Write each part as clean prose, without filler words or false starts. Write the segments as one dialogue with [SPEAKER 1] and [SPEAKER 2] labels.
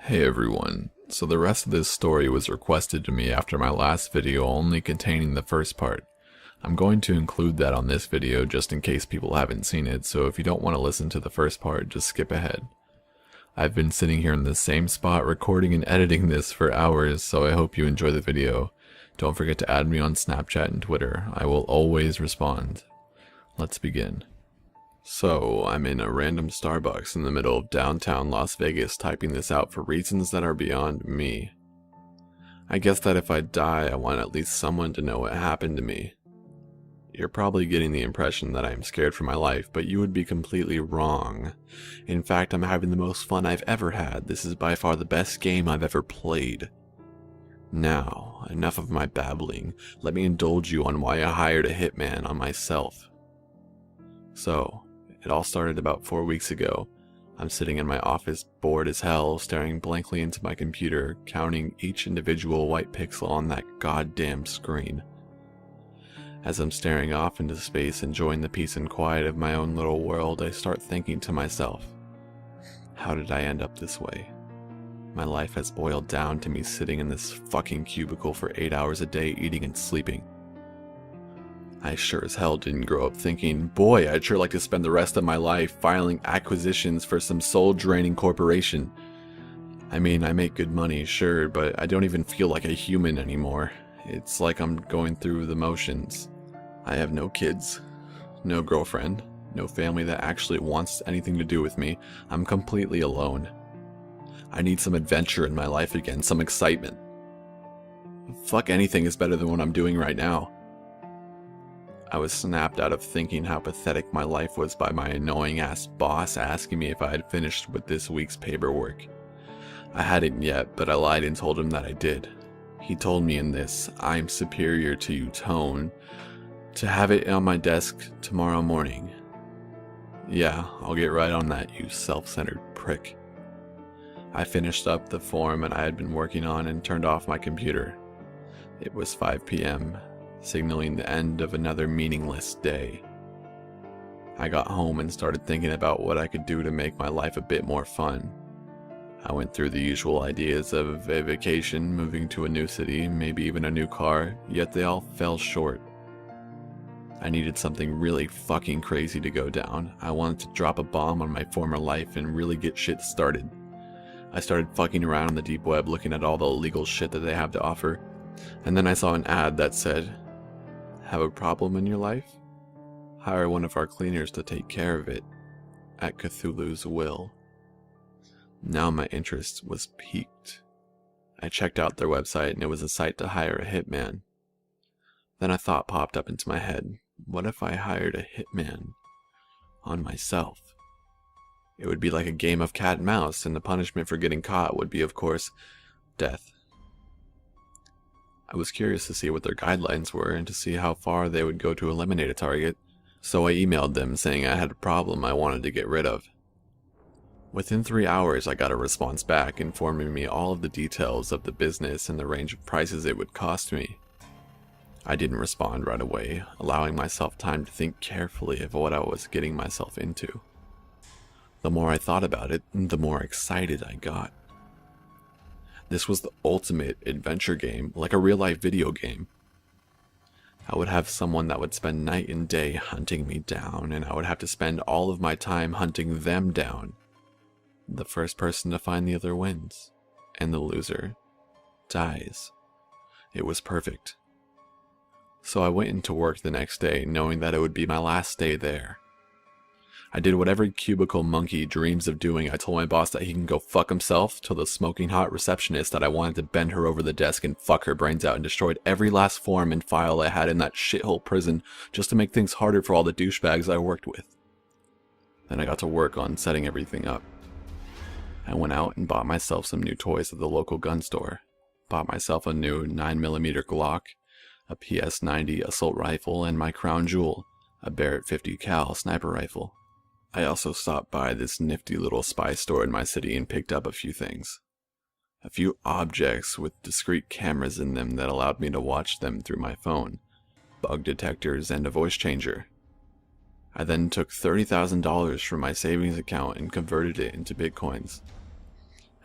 [SPEAKER 1] Hey everyone, so the rest of this story was requested to me after my last video only containing the first part. I'm going to include that on this video just in case people haven't seen it, so if you don't want to listen to the first part, just skip ahead. I've been sitting here in the same spot recording and editing this for hours, so I hope you enjoy the video. Don't forget to add me on Snapchat and Twitter, I will always respond. Let's begin. So, I'm in a random Starbucks in the middle of downtown Las Vegas typing this out for reasons that are beyond me. I guess that if I die, I want at least someone to know what happened to me. You're probably getting the impression that I am scared for my life, but you would be completely wrong. In fact, I'm having the most fun I've ever had. This is by far the best game I've ever played. Now, enough of my babbling. Let me indulge you on why I hired a hitman on myself. So, it all started about 4 weeks ago. I'm sitting in my office, bored as hell, staring blankly into my computer, counting each individual white pixel on that goddamn screen. As I'm staring off into space, enjoying the peace and quiet of my own little world, I start thinking to myself, how did I end up this way? My life has boiled down to me sitting in this fucking cubicle for 8 hours a day, eating and sleeping. I sure as hell didn't grow up thinking, boy, I'd sure like to spend the rest of my life filing acquisitions for some soul-draining corporation. I mean, I make good money, sure, but I don't even feel like a human anymore. It's like I'm going through the motions. I have no kids, no girlfriend, no family that actually wants anything to do with me. I'm completely alone. I need some adventure in my life again, some excitement. Fuck, anything is better than what I'm doing right now. I was snapped out of thinking how pathetic my life was by my annoying ass boss asking me if I had finished with this week's paperwork. I hadn't yet, but I lied and told him that I did. He told me in this "I'm superior to you" tone to have it on my desk tomorrow morning. Yeah, I'll get right on that, you self-centered prick. I finished up the form I had been working on and turned off my computer. It was 5 p.m., signaling the end of another meaningless day. I got home and started thinking about what I could do to make my life a bit more fun. I went through the usual ideas of a vacation, moving to a new city, maybe even a new car, yet they all fell short. I needed something really fucking crazy to go down. I wanted to drop a bomb on my former life and really get shit started. I started fucking around on the deep web looking at all the illegal shit that they have to offer, and then I saw an ad that said, "Have a problem in your life? Hire one of our cleaners to take care of it, at Cthulhu's will." Now my interest was piqued. I checked out their website and it was a site to hire a hitman. Then a thought popped up into my head. What if I hired a hitman on myself? It would be like a game of cat and mouse, and the punishment for getting caught would be, of course, death. I was curious to see what their guidelines were and to see how far they would go to eliminate a target, so I emailed them saying I had a problem I wanted to get rid of. Within 3 hours I got a response back informing me all of the details of the business and the range of prices it would cost me. I didn't respond right away, allowing myself time to think carefully of what I was getting myself into. The more I thought about it, the more excited I got. This was the ultimate adventure game, like a real-life video game. I would have someone that would spend night and day hunting me down, and I would have to spend all of my time hunting them down. The first person to find the other wins, and the loser dies. It was perfect. So I went into work the next day, knowing that it would be my last day there. I did what every cubicle monkey dreams of doing. I told my boss that he can go fuck himself, told the smoking hot receptionist that I wanted to bend her over the desk and fuck her brains out, and destroyed every last form and file I had in that shithole prison just to make things harder for all the douchebags I worked with. Then I got to work on setting everything up. I went out and bought myself some new toys at the local gun store. Bought myself a new 9mm Glock, a PS-90 assault rifle, and my crown jewel, a Barrett 50 cal sniper rifle. I also stopped by this nifty little spy store in my city and picked up a few things. A few objects with discrete cameras in them that allowed me to watch them through my phone, bug detectors, and a voice changer. I then took $30,000 from my savings account and converted it into bitcoins.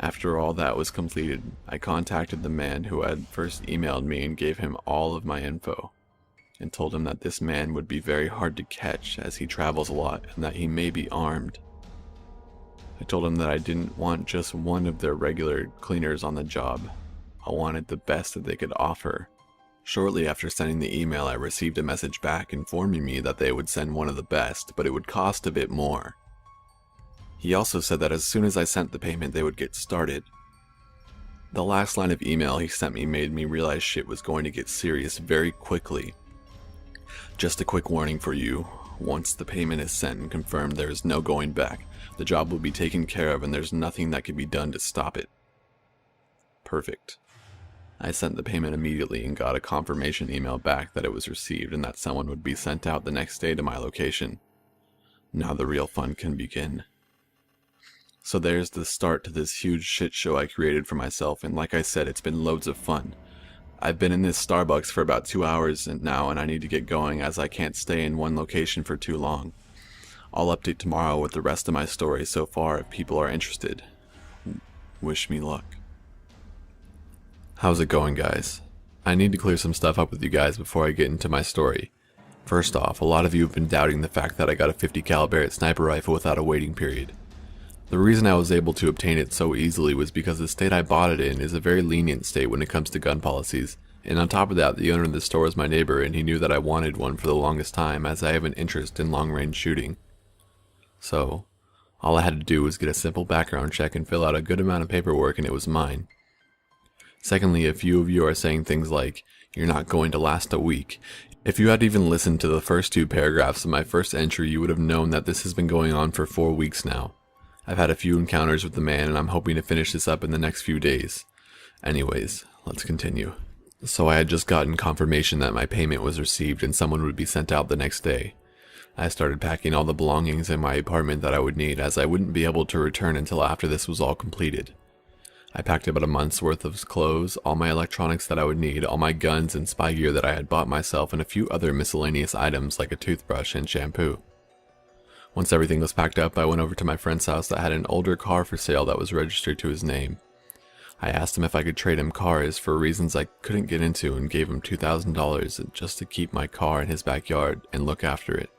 [SPEAKER 1] After all that was completed, I contacted the man who had first emailed me and gave him all of my info, and told him that this man would be very hard to catch as he travels a lot and that he may be armed. I told him that I didn't want just one of their regular cleaners on the job. I wanted the best that they could offer. Shortly after sending the email, I received a message back informing me that they would send one of the best, but it would cost a bit more. He also said that as soon as I sent the payment, they would get started. The last line of email he sent me made me realize shit was going to get serious very quickly. Just a quick warning for you. Once the payment is sent and confirmed, there is no going back. The job will be taken care of and there's nothing that can be done to stop it. Perfect. I sent the payment immediately and got a confirmation email back that it was received and that someone would be sent out the next day to my location. Now the real fun can begin. So there's the start to this huge shit show I created for myself, and like I said, it's been loads of fun. I've been in this Starbucks for about 2 hours now and I need to get going as I can't stay in one location for too long. I'll update tomorrow with the rest of my story so far if people are interested. Wish me luck. How's it going, guys? I need to clear some stuff up with you guys before I get into my story. First off, a lot of you have been doubting the fact that I got a 50 caliber sniper rifle without a waiting period. The reason I was able to obtain it so easily was because the state I bought it in is a very lenient state when it comes to gun policies, and on top of that, the owner of the store is my neighbor and he knew that I wanted one for the longest time as I have an interest in long-range shooting. So, all I had to do was get a simple background check and fill out a good amount of paperwork and it was mine. Secondly, a few of you are saying things like, "You're not going to last a week." If you had even listened to the first 2 paragraphs of my first entry, you would have known that this has been going on for 4 weeks now. I've had a few encounters with the man and I'm hoping to finish this up in the next few days. Anyways, let's continue. So I had just gotten confirmation that my payment was received and someone would be sent out the next day. I started packing all the belongings in my apartment that I would need, as I wouldn't be able to return until after this was all completed. I packed about a month's worth of clothes, all my electronics that I would need, all my guns and spy gear that I had bought myself, and a few other miscellaneous items like a toothbrush and shampoo. Once everything was packed up, I went over to my friend's house that had an older car for sale that was registered to his name. I asked him if I could trade him cars for reasons I couldn't get into and gave him $2,000 just to keep my car in his backyard and look after it.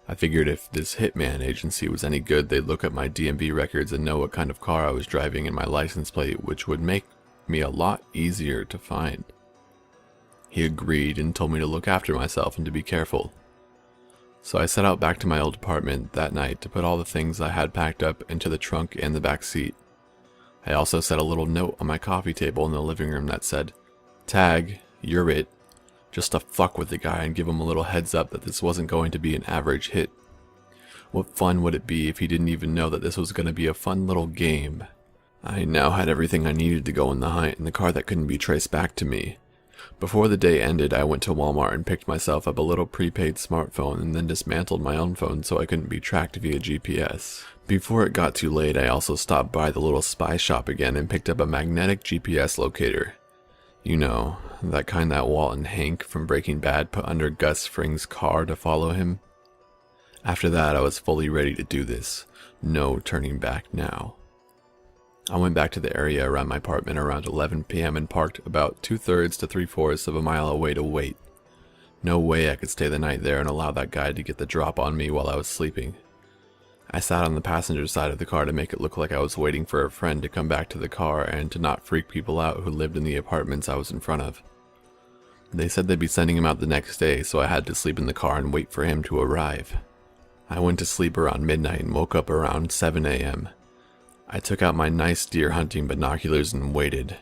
[SPEAKER 1] I figured if this Hitman agency was any good, they'd look at my DMV records and know what kind of car I was driving and my license plate, which would make me a lot easier to find. He agreed and told me to look after myself and to be careful. So I set out back to my old apartment that night to put all the things I had packed up into the trunk and the back seat. I also set a little note on my coffee table in the living room that said, "Tag, you're it," just to fuck with the guy and give him a little heads up that this wasn't going to be an average hit. What fun would it be if he didn't even know that this was going to be a fun little game? I now had everything I needed to go in the hunt in the car that couldn't be traced back to me. Before the day ended, I went to Walmart and picked myself up a little prepaid smartphone and then dismantled my own phone so I couldn't be tracked via GPS. Before it got too late, I also stopped by the little spy shop again and picked up a magnetic GPS locator. You know, that kind that Walt and Hank from Breaking Bad put under Gus Fring's car to follow him. After that, I was fully ready to do this. No turning back now. I went back to the area around my apartment around 11 p.m. and parked about 2/3 to 3/4 of a mile away to wait. No way I could stay the night there and allow that guy to get the drop on me while I was sleeping. I sat on the passenger side of the car to make it look like I was waiting for a friend to come back to the car and to not freak people out who lived in the apartments I was in front of. They said they'd be sending him out the next day, so I had to sleep in the car and wait for him to arrive. I went to sleep around midnight and woke up around 7 a.m. I took out my nice deer hunting binoculars and waited,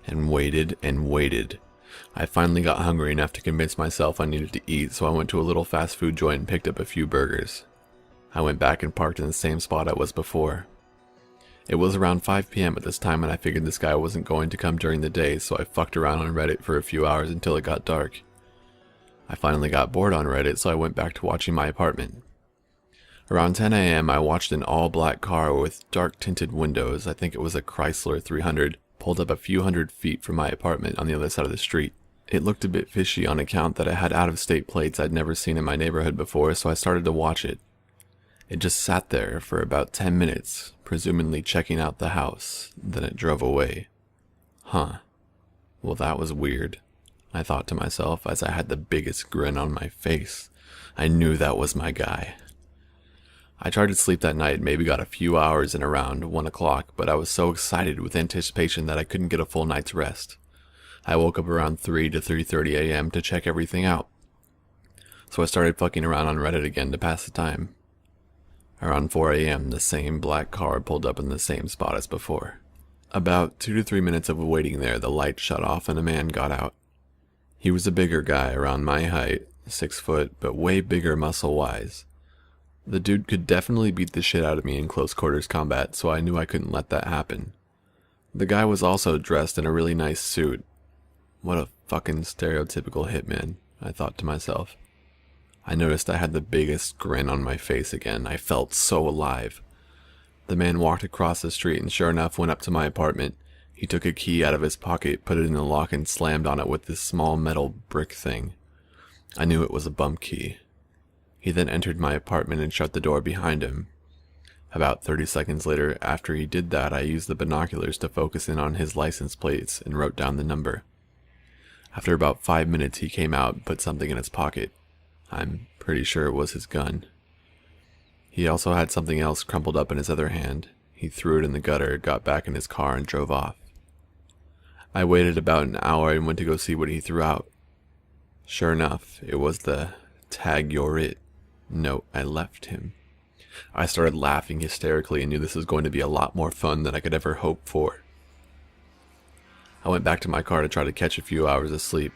[SPEAKER 1] and waited, and waited. I finally got hungry enough to convince myself I needed to eat, so I went to a little fast food joint and picked up a few burgers. I went back and parked in the same spot I was before. It was around 5 p.m. at this time and I figured this guy wasn't going to come during the day, so I fucked around on Reddit for a few hours until it got dark. I finally got bored on Reddit, so I went back to watching my apartment. Around 10 a.m. I watched an all-black car with dark-tinted windows, I think it was a Chrysler 300, pulled up a few hundred feet from my apartment on the other side of the street. It looked a bit fishy on account that it had out-of-state plates I'd never seen in my neighborhood before, so I started to watch it. It just sat there for about 10 minutes, presumably checking out the house, then it drove away. Huh. Well, that was weird, I thought to myself as I had the biggest grin on my face. I knew that was my guy. I tried to sleep that night, maybe got a few hours in around 1 o'clock, but I was so excited with anticipation that I couldn't get a full night's rest. I woke up around 3 to 3:30 a.m. to check everything out. So I started fucking around on Reddit again to pass the time. Around 4 a.m., the same black car pulled up in the same spot as before. About 2 to 3 minutes of waiting there, the light shut off and a man got out. He was a bigger guy, around my height, 6 foot, but way bigger muscle-wise. The dude could definitely beat the shit out of me in close quarters combat, so I knew I couldn't let that happen. The guy was also dressed in a really nice suit. What a fucking stereotypical hitman, I thought to myself. I noticed I had the biggest grin on my face again. I felt so alive. The man walked across the street and sure enough went up to my apartment. He took a key out of his pocket, put it in the lock, and slammed on it with this small metal brick thing. I knew it was a bump key. He then entered my apartment and shut the door behind him. About 30 seconds later, after he did that, I used the binoculars to focus in on his license plates and wrote down the number. After about 5 minutes, he came out and put something in his pocket. I'm pretty sure it was his gun. He also had something else crumpled up in his other hand. He threw it in the gutter, got back in his car, and drove off. I waited about an hour and went to go see what he threw out. Sure enough, it was the "Tag You're It" note I left him. I started laughing hysterically and knew this was going to be a lot more fun than I could ever hope for. I went back to my car to try to catch a few hours of sleep.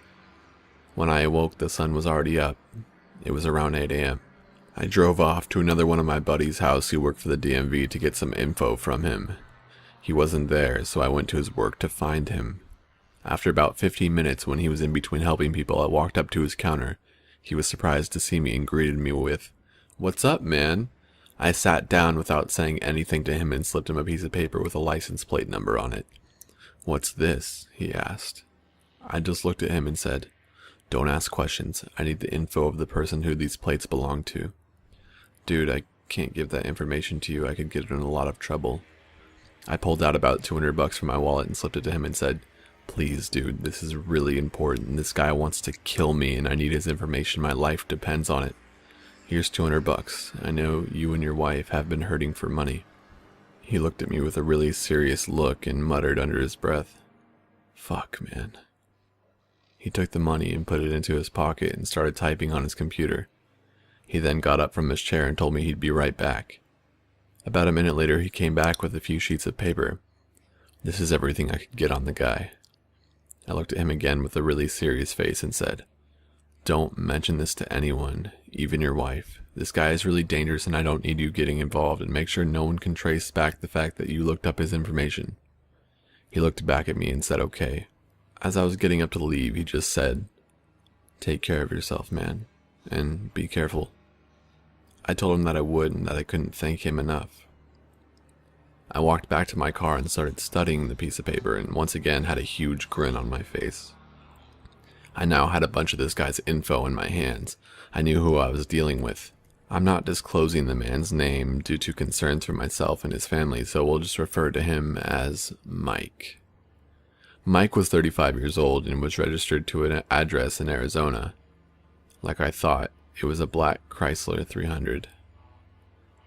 [SPEAKER 1] When I awoke, the sun was already up. It was around 8 a.m. I drove off to another one of my buddy's house who worked for the DMV to get some info from him. He wasn't there, so I went to his work to find him. After about 15 minutes, when he was in between helping people, I walked up to his counter. He was surprised to see me and greeted me with, "What's up, man?" I sat down without saying anything to him and slipped him a piece of paper with a license plate number on it. "What's this?" he asked. I just looked at him and said, "Don't ask questions. I need the info of the person who these plates belong to." "Dude, I can't give that information to you. I could get in a lot of trouble." I pulled out about $200 from my wallet and slipped it to him and said, "Please, dude, this is really important. This guy wants to kill me and I need his information. My life depends on it. Here's $200. I know you and your wife have been hurting for money." He looked at me with a really serious look and muttered under his breath, "Fuck, man." He took the money and put it into his pocket and started typing on his computer. He then got up from his chair and told me he'd be right back. About a minute later, he came back with a few sheets of paper. "This is everything I could get on the guy." I looked at him again with a really serious face and said, "Don't mention this to anyone, even your wife. This guy is really dangerous and I don't need you getting involved, and make sure no one can trace back the fact that you looked up his information." He looked back at me and said, "Okay." As I was getting up to leave, he just said, "Take care of yourself, man, and be careful." I told him that I would and that I couldn't thank him enough. I walked back to my car and started studying the piece of paper and once again had a huge grin on my face. I now had a bunch of this guy's info in my hands. I knew who I was dealing with. I'm not disclosing the man's name due to concerns for myself and his family, so we'll just refer to him as Mike. Mike was 35 years old and was registered to an address in Arizona. Like I thought, it was a black Chrysler 300.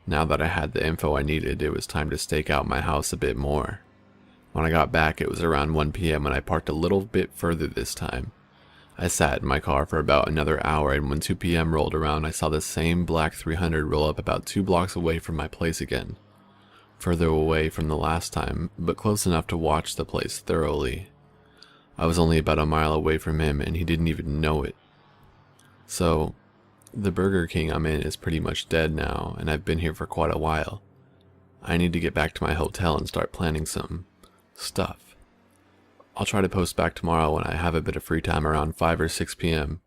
[SPEAKER 1] Now that I had the info I needed, it was time to stake out my house a bit more. When I got back, it was around 1 p.m. and I parked a little bit further this time. I sat in my car for about another hour, and when 2 p.m. rolled around, I saw the same black 300 roll up about 2 blocks away from my place again. Further away from the last time, but close enough to watch the place thoroughly. I was only about a mile away from him, and he didn't even know it. So, the Burger King I'm in is pretty much dead now, and I've been here for quite a while. I need to get back to my hotel and start planning some stuff. I'll try to post back tomorrow when I have a bit of free time around 5 or 6 p.m.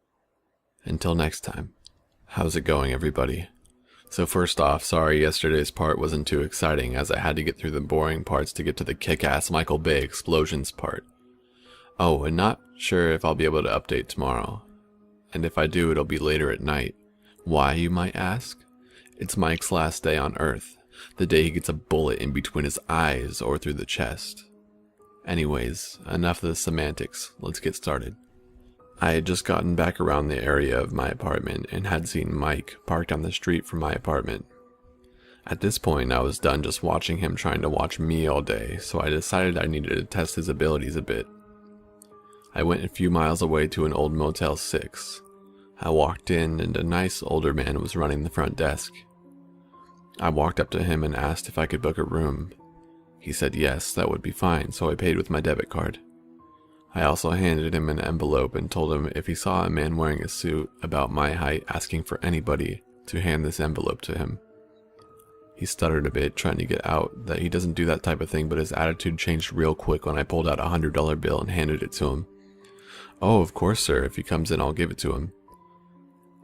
[SPEAKER 1] Until next time, how's it going, everybody? So first off, sorry yesterday's part wasn't too exciting as I had to get through the boring parts to get to the kick-ass Michael Bay explosions part. Oh, and not sure if I'll be able to update tomorrow. And if I do, it'll be later at night. Why, you might ask? It's Mike's last day on Earth, the day he gets a bullet in between his eyes or through the chest. Anyways, enough of the semantics, let's get started. I had just gotten back around the area of my apartment and had seen Mike parked on the street from my apartment. At this point, I was done just watching him trying to watch me all day, so I decided I needed to test his abilities a bit. I went a few miles away to an old Motel 6. I walked in and a nice older man was running the front desk. I walked up to him and asked if I could book a room. He said yes, that would be fine, so I paid with my debit card. I also handed him an envelope and told him if he saw a man wearing a suit about my height asking for anybody to hand this envelope to him. He stuttered a bit, trying to get out that he doesn't do that type of thing, but his attitude changed real quick when I pulled out a $100 bill and handed it to him. "Oh, of course, sir. If he comes in, I'll give it to him."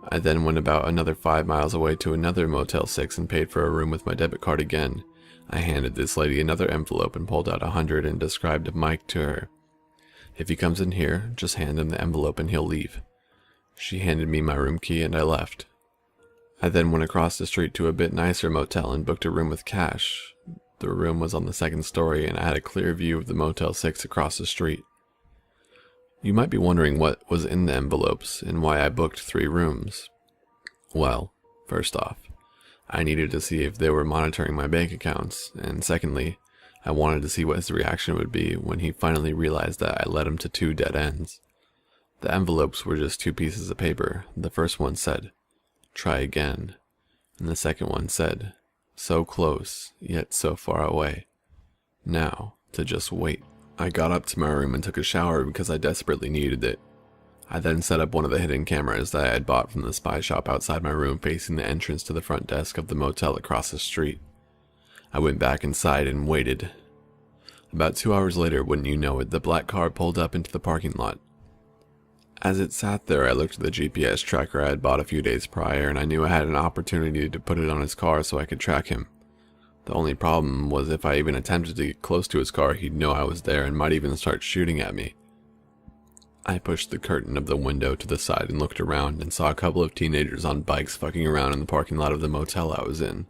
[SPEAKER 1] I then went about another 5 miles away to another Motel 6 and paid for a room with my debit card again. I handed this lady another envelope and pulled out $100 and described Mike to her. "If he comes in here, just hand him the envelope and he'll leave." She handed me my room key and I left. I then went across the street to a bit nicer motel and booked a room with cash. The room was on the second story and I had a clear view of the Motel 6 across the street. You might be wondering what was in the envelopes and why I booked 3 rooms. Well, first off, I needed to see if they were monitoring my bank accounts, and secondly, I wanted to see what his reaction would be when he finally realized that I led him to 2 dead ends. The envelopes were just 2 pieces of paper. The first one said, "Try again," and the second one said, "So close, yet so far away. Now, to just wait." I got up to my room and took a shower because I desperately needed it. I then set up one of the hidden cameras that I had bought from the spy shop outside my room facing the entrance to the front desk of the motel across the street. I went back inside and waited. About 2 hours later, wouldn't you know it, the black car pulled up into the parking lot. As it sat there, I looked at the GPS tracker I had bought a few days prior, and I knew I had an opportunity to put it on his car so I could track him. The only problem was if I even attempted to get close to his car, he'd know I was there and might even start shooting at me. I pushed the curtain of the window to the side and looked around and saw a couple of teenagers on bikes fucking around in the parking lot of the motel I was in.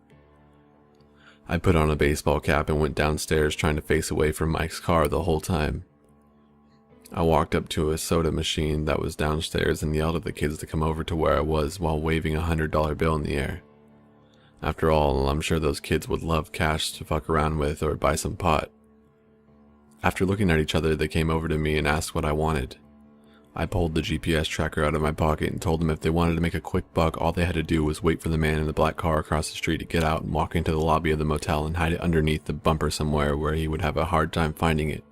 [SPEAKER 1] I put on a baseball cap and went downstairs trying to face away from Mike's car the whole time. I walked up to a soda machine that was downstairs and yelled at the kids to come over to where I was while waving a $100 bill in the air. After all, I'm sure those kids would love cash to fuck around with or buy some pot. After looking at each other, they came over to me and asked what I wanted. I pulled the GPS tracker out of my pocket and told them if they wanted to make a quick buck, all they had to do was wait for the man in the black car across the street to get out and walk into the lobby of the motel and hide it underneath the bumper somewhere where he would have a hard time finding it.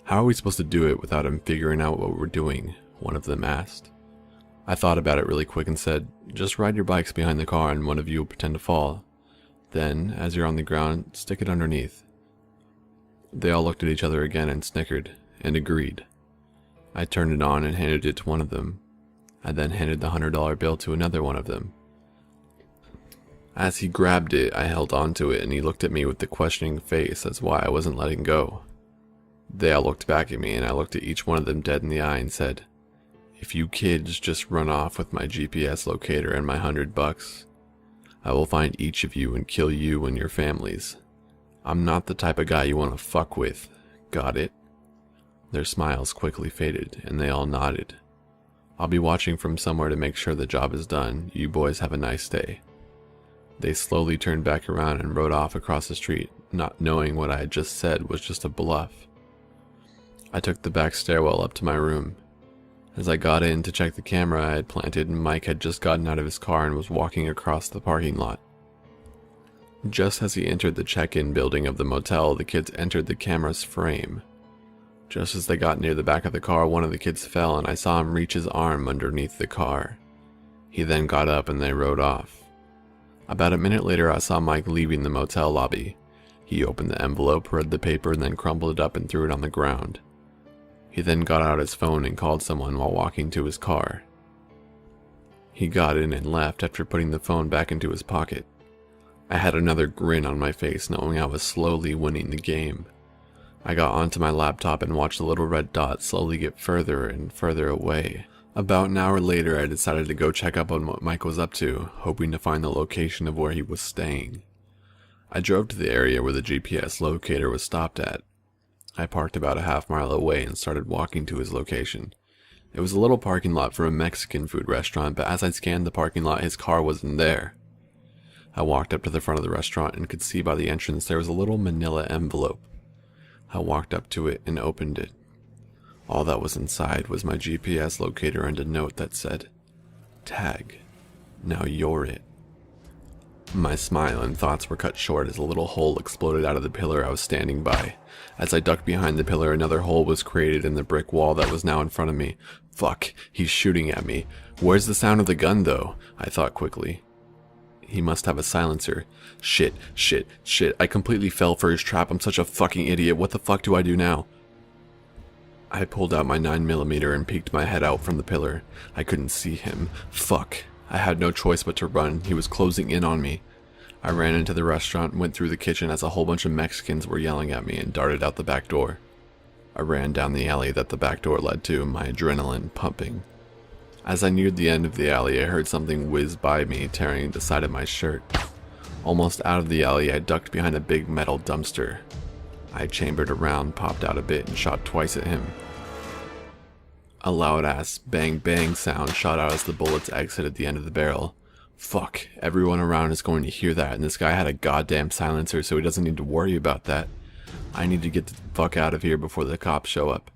[SPEAKER 1] "How are we supposed to do it without him figuring out what we're doing?" one of them asked. I thought about it really quick and said, "Just ride your bikes behind the car and one of you will pretend to fall. Then, as you're on the ground, stick it underneath." They all looked at each other again and snickered, and agreed. I turned it on and handed it to one of them. I then handed the $100 bill to another one of them. As he grabbed it, I held onto it and he looked at me with the questioning face as why I wasn't letting go. They all looked back at me and I looked at each one of them dead in the eye and said, "If you kids just run off with my GPS locator and my $100, I will find each of you and kill you and your families. I'm not the type of guy you want to fuck with. Got it?" Their smiles quickly faded and they all nodded. "I'll be watching from somewhere to make sure the job is done. You boys have a nice day." They slowly turned back around and rode off across the street, not knowing what I had just said was just a bluff. I took the back stairwell up to my room. As I got in to check the camera I had planted, Mike had just gotten out of his car and was walking across the parking lot. Just as he entered the check-in building of the motel, the kids entered the camera's frame. Just as they got near the back of the car, one of the kids fell and I saw him reach his arm underneath the car. He then got up and they rode off. About a minute later I saw Mike leaving the motel lobby. He opened the envelope, read the paper, and then crumpled it up and threw it on the ground. He then got out his phone and called someone while walking to his car. He got in and left after putting the phone back into his pocket. I had another grin on my face knowing I was slowly winning the game. I got onto my laptop and watched the little red dot slowly get further and further away. About an hour later, I decided to go check up on what Mike was up to, hoping to find the location of where he was staying. I drove to the area where the GPS locator was stopped at. I parked about a half-mile away and started walking to his location. It was a little parking lot for a Mexican food restaurant, but as I scanned the parking lot, his car wasn't there. I walked up to the front of the restaurant and could see by the entrance there was a little manila envelope. I walked up to it and opened it. All that was inside was my GPS locator and a note that said, "Tag, now you're it." My smile and thoughts were cut short as a little hole exploded out of the pillar I was standing by. As I ducked behind the pillar, another hole was created in the brick wall that was now in front of me. Fuck, he's shooting at me. Where's the sound of the gun though? I thought quickly. He must have a silencer. Shit. I completely fell for his trap. I'm such a fucking idiot. What the fuck do I do now? I pulled out my 9mm and peeked my head out from the pillar. I couldn't see him. Fuck. I had no choice but to run. He was closing in on me. I ran into the restaurant and went through the kitchen as a whole bunch of Mexicans were yelling at me and darted out the back door. I ran down the alley that the back door led to, my adrenaline pumping. As I neared the end of the alley, I heard something whiz by me, tearing the side of my shirt. Almost out of the alley, I ducked behind a big metal dumpster. I chambered around, popped out a bit, and shot twice at him. A loud-ass bang-bang sound shot out as the bullets exited the end of the barrel. Fuck, everyone around is going to hear that, and this guy had a goddamn silencer, so he doesn't need to worry about that. I need to get the fuck out of here before the cops show up.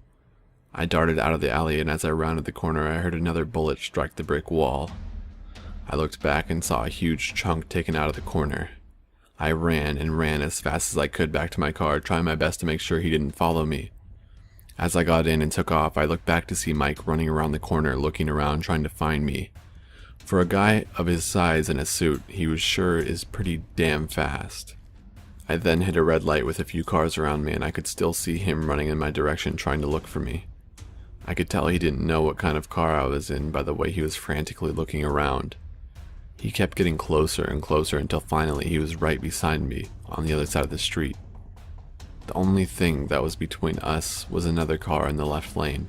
[SPEAKER 1] I darted out of the alley, and as I rounded the corner, I heard another bullet strike the brick wall. I looked back and saw a huge chunk taken out of the corner. I ran as fast as I could back to my car, trying my best to make sure he didn't follow me. As I got in and took off, I looked back to see Mike running around the corner, looking around, trying to find me. For a guy of his size in a suit, he was sure is pretty damn fast. I then hit a red light with a few cars around me, and I could still see him running in my direction, trying to look for me. I could tell he didn't know what kind of car I was in by the way he was frantically looking around. He kept getting closer and closer until finally he was right beside me, on the other side of the street. The only thing that was between us was another car in the left lane.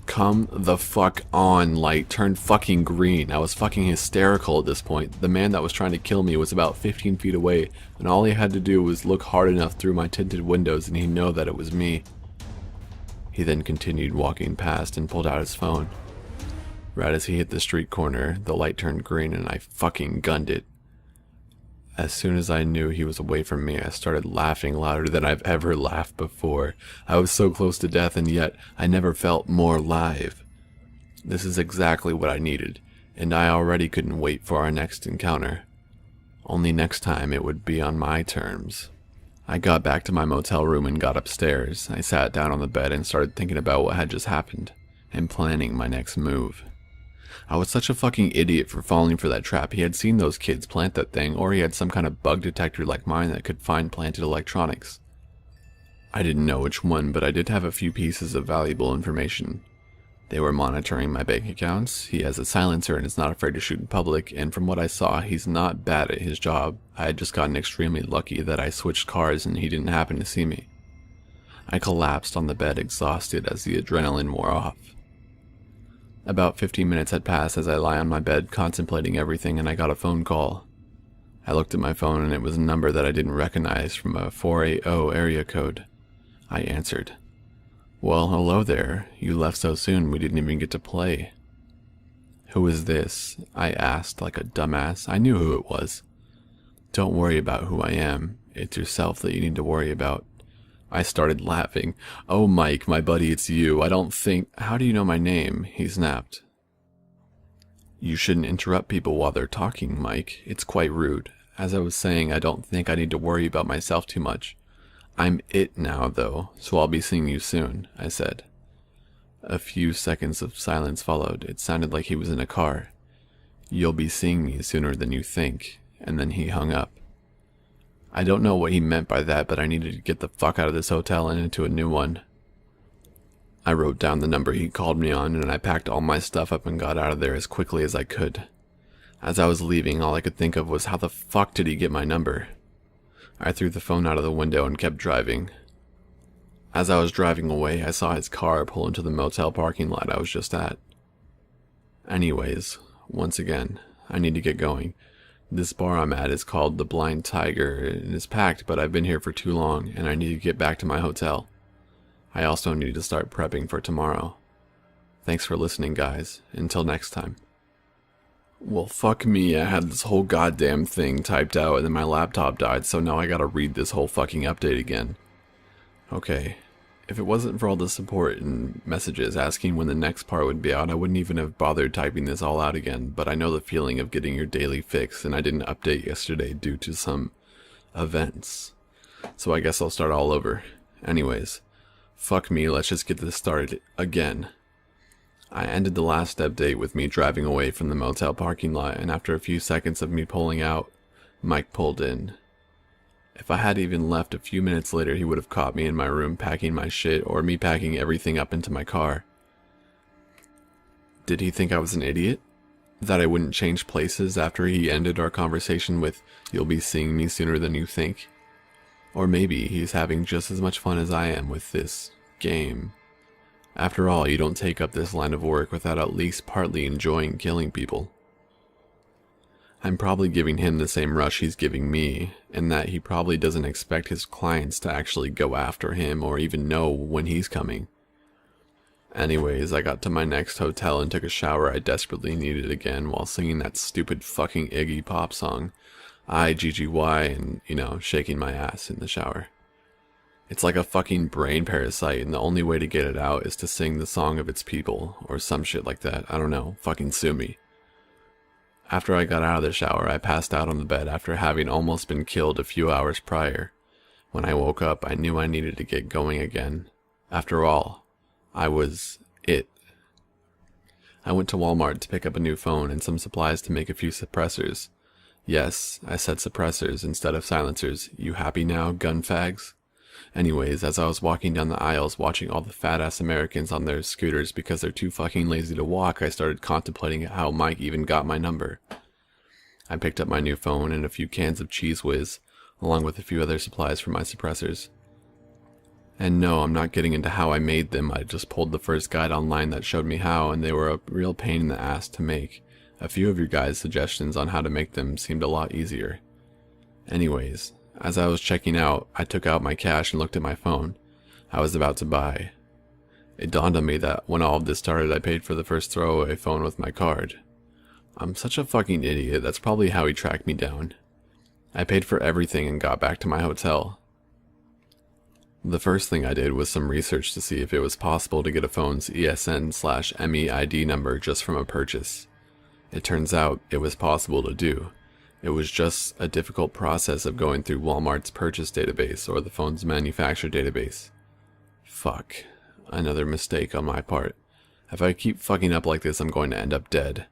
[SPEAKER 1] Come the fuck on, light turned fucking green. I was fucking hysterical at this point. The man that was trying to kill me was about 15 feet away, and all he had to do was look hard enough through my tinted windows and he'd know that it was me. He then continued walking past and pulled out his phone. Right as he hit the street corner, the light turned green and I fucking gunned it. As soon as I knew he was away from me, I started laughing louder than I've ever laughed before. I was so close to death, and yet I never felt more alive. This is exactly what I needed, and I already couldn't wait for our next encounter. Only next time it would be on my terms. I got back to my motel room and got upstairs. I sat down on the bed and started thinking about what had just happened, and planning my next move. I was such a fucking idiot for falling for that trap. He had seen those kids plant that thing, or he had some kind of bug detector like mine that could find planted electronics. I didn't know which one, but I did have a few pieces of valuable information. They were monitoring my bank accounts. He has a silencer and is not afraid to shoot in public, and from what I saw, he's not bad at his job. I had just gotten extremely lucky that I switched cars and he didn't happen to see me. I collapsed on the bed exhausted as the adrenaline wore off. About 15 minutes had passed as I lay on my bed contemplating everything, and I got a phone call. I looked at my phone and it was a number that I didn't recognize from a 480 area code. I answered. "Well, hello there. You left so soon we didn't even get to play." "Who is this?" I asked like a dumbass. I knew who it was. "Don't worry about who I am. It's yourself that you need to worry about." I started laughing. "Oh, Mike, my buddy, it's you. I don't think—" "How do you know my name?" he snapped. "You shouldn't interrupt people while they're talking, Mike. It's quite rude. As I was saying, I don't think I need to worry about myself too much. I'm it now, though, so I'll be seeing you soon," I said. A few seconds of silence followed. It sounded like he was in a car. "You'll be seeing me sooner than you think," and then he hung up. I don't know what he meant by that, but I needed to get the fuck out of this hotel and into a new one. I wrote down the number he called me on, and I packed all my stuff up and got out of there as quickly as I could. As I was leaving, all I could think of was how the fuck did he get my number? I threw the phone out of the window and kept driving. As I was driving away, I saw his car pull into the motel parking lot I was just at. Anyways, once again, I need to get going. This bar I'm at is called the Blind Tiger. It is packed, but I've been here for too long, and I need to get back to my hotel. I also need to start prepping for tomorrow. Thanks for listening, guys. Until next time. Well, fuck me, I had this whole goddamn thing typed out and then my laptop died, so now I gotta read this whole fucking update again. Okay, if it wasn't for all the support and messages asking when the next part would be out, I wouldn't even have bothered typing this all out again, but I know the feeling of getting your daily fix, and I didn't update yesterday due to some events. So I guess I'll start all over. Anyways, fuck me, let's just get this started again. I ended the last update with me driving away from the motel parking lot, and after a few seconds of me pulling out, Mike pulled in. If I had even left a few minutes later, he would have caught me in my room packing my shit, or me packing everything up into my car. Did he think I was an idiot? That I wouldn't change places after he ended our conversation with, "You'll be seeing me sooner than you think"? Or maybe he's having just as much fun as I am with this game. After all, you don't take up this line of work without at least partly enjoying killing people. I'm probably giving him the same rush he's giving me, in that he probably doesn't expect his clients to actually go after him or even know when he's coming. Anyways, I got to my next hotel and took a shower I desperately needed again while singing that stupid fucking Iggy Pop song, IGGY, and, shaking my ass in the shower. It's like a fucking brain parasite, and the only way to get it out is to sing the song of its people, or some shit like that. I don't know, fucking sue me. After I got out of the shower, I passed out on the bed after having almost been killed a few hours prior. When I woke up, I knew I needed to get going again. After all, I was it. I went to Walmart to pick up a new phone and some supplies to make a few suppressors. Yes, I said suppressors instead of silencers. You happy now, gun fags? Anyways, as I was walking down the aisles watching all the fat-ass Americans on their scooters because they're too fucking lazy to walk, I started contemplating how Mike even got my number. I picked up my new phone and a few cans of Cheese Whiz, along with a few other supplies for my suppressors. And no, I'm not getting into how I made them. I just pulled the first guide online that showed me how, and they were a real pain in the ass to make. A few of your guys' suggestions on how to make them seemed a lot easier. Anyways, as I was checking out, I took out my cash and looked at my phone. I was about to buy. It dawned on me that when all of this started, I paid for the first throwaway phone with my card. I'm such a fucking idiot. That's probably how he tracked me down. I paid for everything and got back to my hotel. The first thing I did was some research to see if it was possible to get a phone's ESN/MEID number just from a purchase. It turns out it was possible to do. It was just a difficult process of going through Walmart's purchase database or the phone's manufacturer database. Fuck. Another mistake on my part. If I keep fucking up like this, I'm going to end up dead.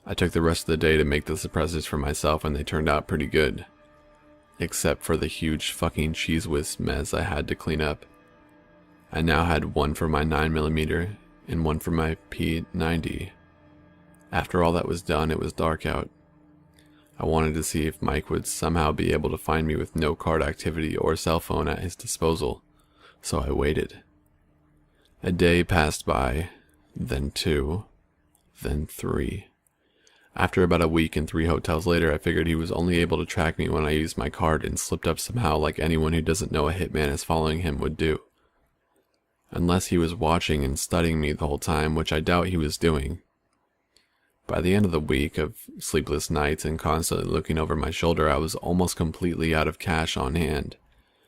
[SPEAKER 1] I took the rest of the day to make the suppressors for myself, and they turned out pretty good. Except for the huge fucking Cheese Whiz mess I had to clean up. I now had one for my 9mm and one for my P90. After all that was done, it was dark out. I wanted to see if Mike would somehow be able to find me with no card activity or cell phone at his disposal, so I waited. A day passed by, then 2, then 3. After about a week and 3 hotels later, I figured he was only able to track me when I used my card and slipped up somehow like anyone who doesn't know a hitman is following him would do. Unless he was watching and studying me the whole time, which I doubt he was doing. By the end of the week of sleepless nights and constantly looking over my shoulder, I was almost completely out of cash on hand.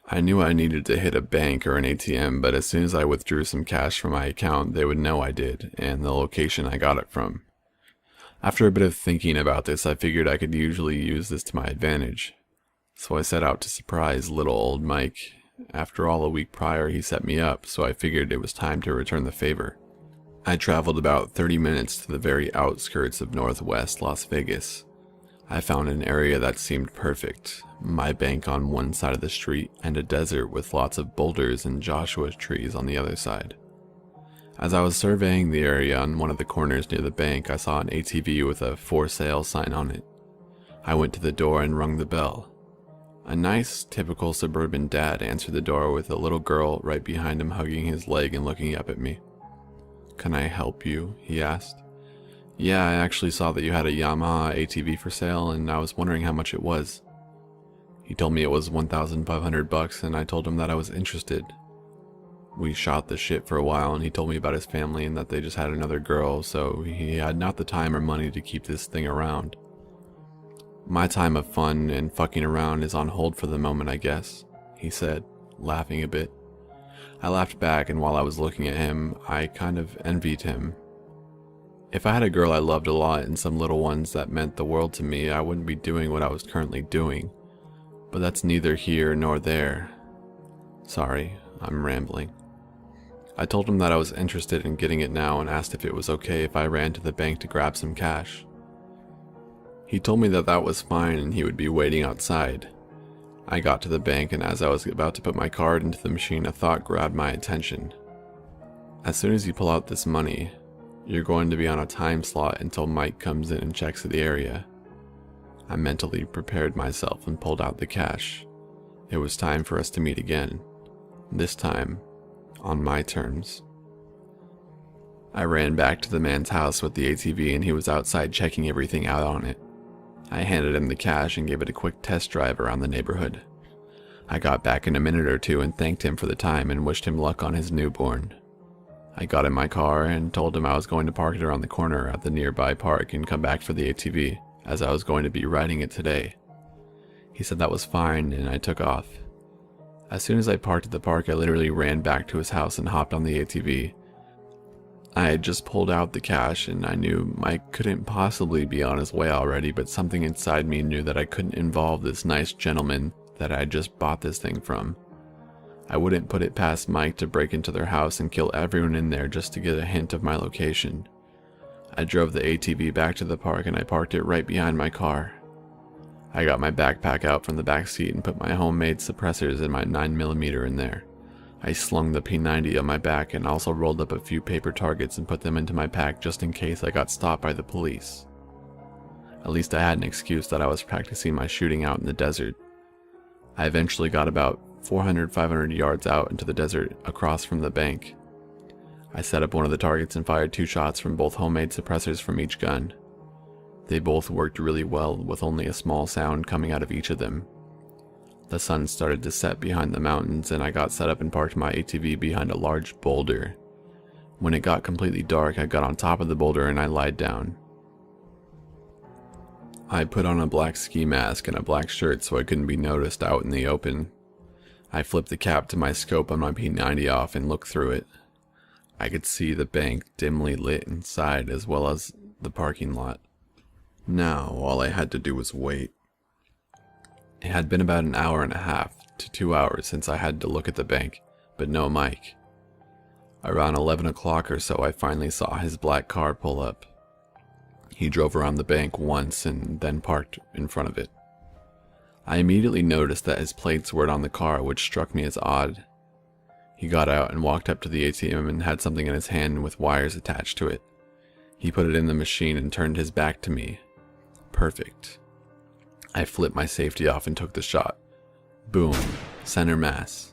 [SPEAKER 1] I knew I needed to hit a bank or an ATM, but as soon as I withdrew some cash from my account, they would know I did, and the location I got it from. After a bit of thinking about this, I figured I could usually use this to my advantage. So I set out to surprise little old Mike. After all, a week prior he set me up, so I figured it was time to return the favor. I traveled about 30 minutes to the very outskirts of northwest Las Vegas. I found an area that seemed perfect, my bank on one side of the street and a desert with lots of boulders and Joshua trees on the other side. As I was surveying the area on one of the corners near the bank, I saw an ATV with a for sale sign on it. I went to the door and rung the bell. A nice, typical suburban dad answered the door with a little girl right behind him hugging his leg and looking up at me. "Can I help you?" he asked. Yeah, I actually saw that you had a Yamaha ATV for sale, and I was wondering how much it was. He told me it was $1,500 and I told him that I was interested. We shot the shit for a while and he told me about his family and that they just had another girl, so he had not the time or money to keep this thing around. My time of fun and fucking around is on hold for the moment, I guess, he said, laughing a bit. I laughed back, and while I was looking at him, I kind of envied him. If I had a girl I loved a lot and some little ones that meant the world to me, I wouldn't be doing what I was currently doing. But that's neither here nor there. Sorry, I'm rambling. I told him that I was interested in getting it now and asked if it was okay if I ran to the bank to grab some cash. He told me that that was fine and he would be waiting outside. I got to the bank, and as I was about to put my card into the machine, a thought grabbed my attention. As soon as you pull out this money, you're going to be on a time slot until Mike comes in and checks the area. I mentally prepared myself and pulled out the cash. It was time for us to meet again, this time on my terms. I ran back to the man's house with the ATV, and he was outside checking everything out on it. I handed him the cash and gave it a quick test drive around the neighborhood. I got back in a minute or two and thanked him for the time and wished him luck on his newborn. I got in my car and told him I was going to park it around the corner at the nearby park and come back for the ATV, as I was going to be riding it today. He said that was fine, and I took off. As soon as I parked at the park, I literally ran back to his house and hopped on the ATV. I had just pulled out the cash, and I knew Mike couldn't possibly be on his way already, but something inside me knew that I couldn't involve this nice gentleman that I had just bought this thing from. I wouldn't put it past Mike to break into their house and kill everyone in there just to get a hint of my location. I drove the ATV back to the park and I parked it right behind my car. I got my backpack out from the back seat and put my homemade suppressors and my 9mm in there. I slung the P90 on my back and also rolled up a few paper targets and put them into my pack just in case I got stopped by the police. At least I had an excuse that I was practicing my shooting out in the desert. I eventually got about 400-500 yards out into the desert across from the bank. I set up one of the targets and fired 2 shots from both homemade suppressors from each gun. They both worked really well, with only a small sound coming out of each of them. The sun started to set behind the mountains, and I got set up and parked my ATV behind a large boulder. When it got completely dark, I got on top of the boulder and I lied down. I put on a black ski mask and a black shirt so I couldn't be noticed out in the open. I flipped the cap to my scope on my P90 off and looked through it. I could see the bank dimly lit inside as well as the parking lot. Now, all I had to do was wait. It had been about an hour and a half to 2 hours since I had to look at the bank, but no Mike. Around 11 o'clock or so, I finally saw his black car pull up. He drove around the bank once and then parked in front of it. I immediately noticed that his plates weren't on the car, which struck me as odd. He got out and walked up to the ATM and had something in his hand with wires attached to it. He put it in the machine and turned his back to me. Perfect. I flipped my safety off and took the shot. Boom. Center mass.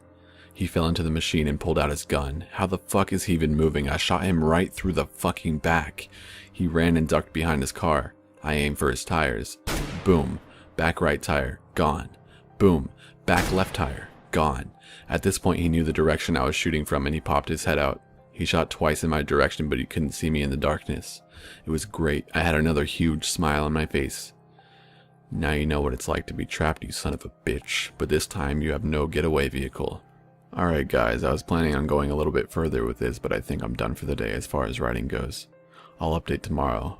[SPEAKER 1] He fell into the machine and pulled out his gun. How the fuck is he even moving? I shot him right through the fucking back. He ran and ducked behind his car. I aimed for his tires. Boom. Back right tire. Gone. Boom. Back left tire. Gone. At this point he knew the direction I was shooting from and he popped his head out. He shot twice in my direction, but he couldn't see me in the darkness. It was great. I had another huge smile on my face. Now you know what it's like to be trapped, you son of a bitch, but this time you have no getaway vehicle. Alright guys, I was planning on going a little bit further with this, but I think I'm done for the day as far as writing goes. I'll update tomorrow.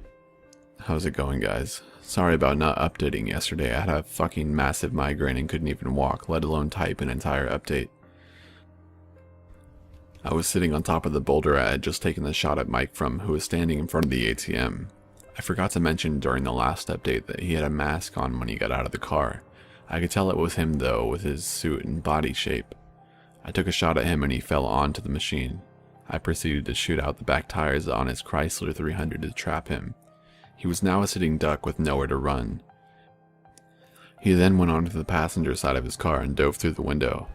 [SPEAKER 1] How's it going, guys? Sorry about not updating yesterday. I had a fucking massive migraine and couldn't even walk, let alone type an entire update. I was sitting on top of the boulder I had just taken the shot at Mike from, who was standing in front of the ATM. I forgot to mention during the last update that he had a mask on when he got out of the car. I could tell it was him though, with his suit and body shape. I took a shot at him and he fell onto the machine. I proceeded to shoot out the back tires on his Chrysler 300 to trap him. He was now a sitting duck with nowhere to run. He then went onto the passenger side of his car and dove through the window.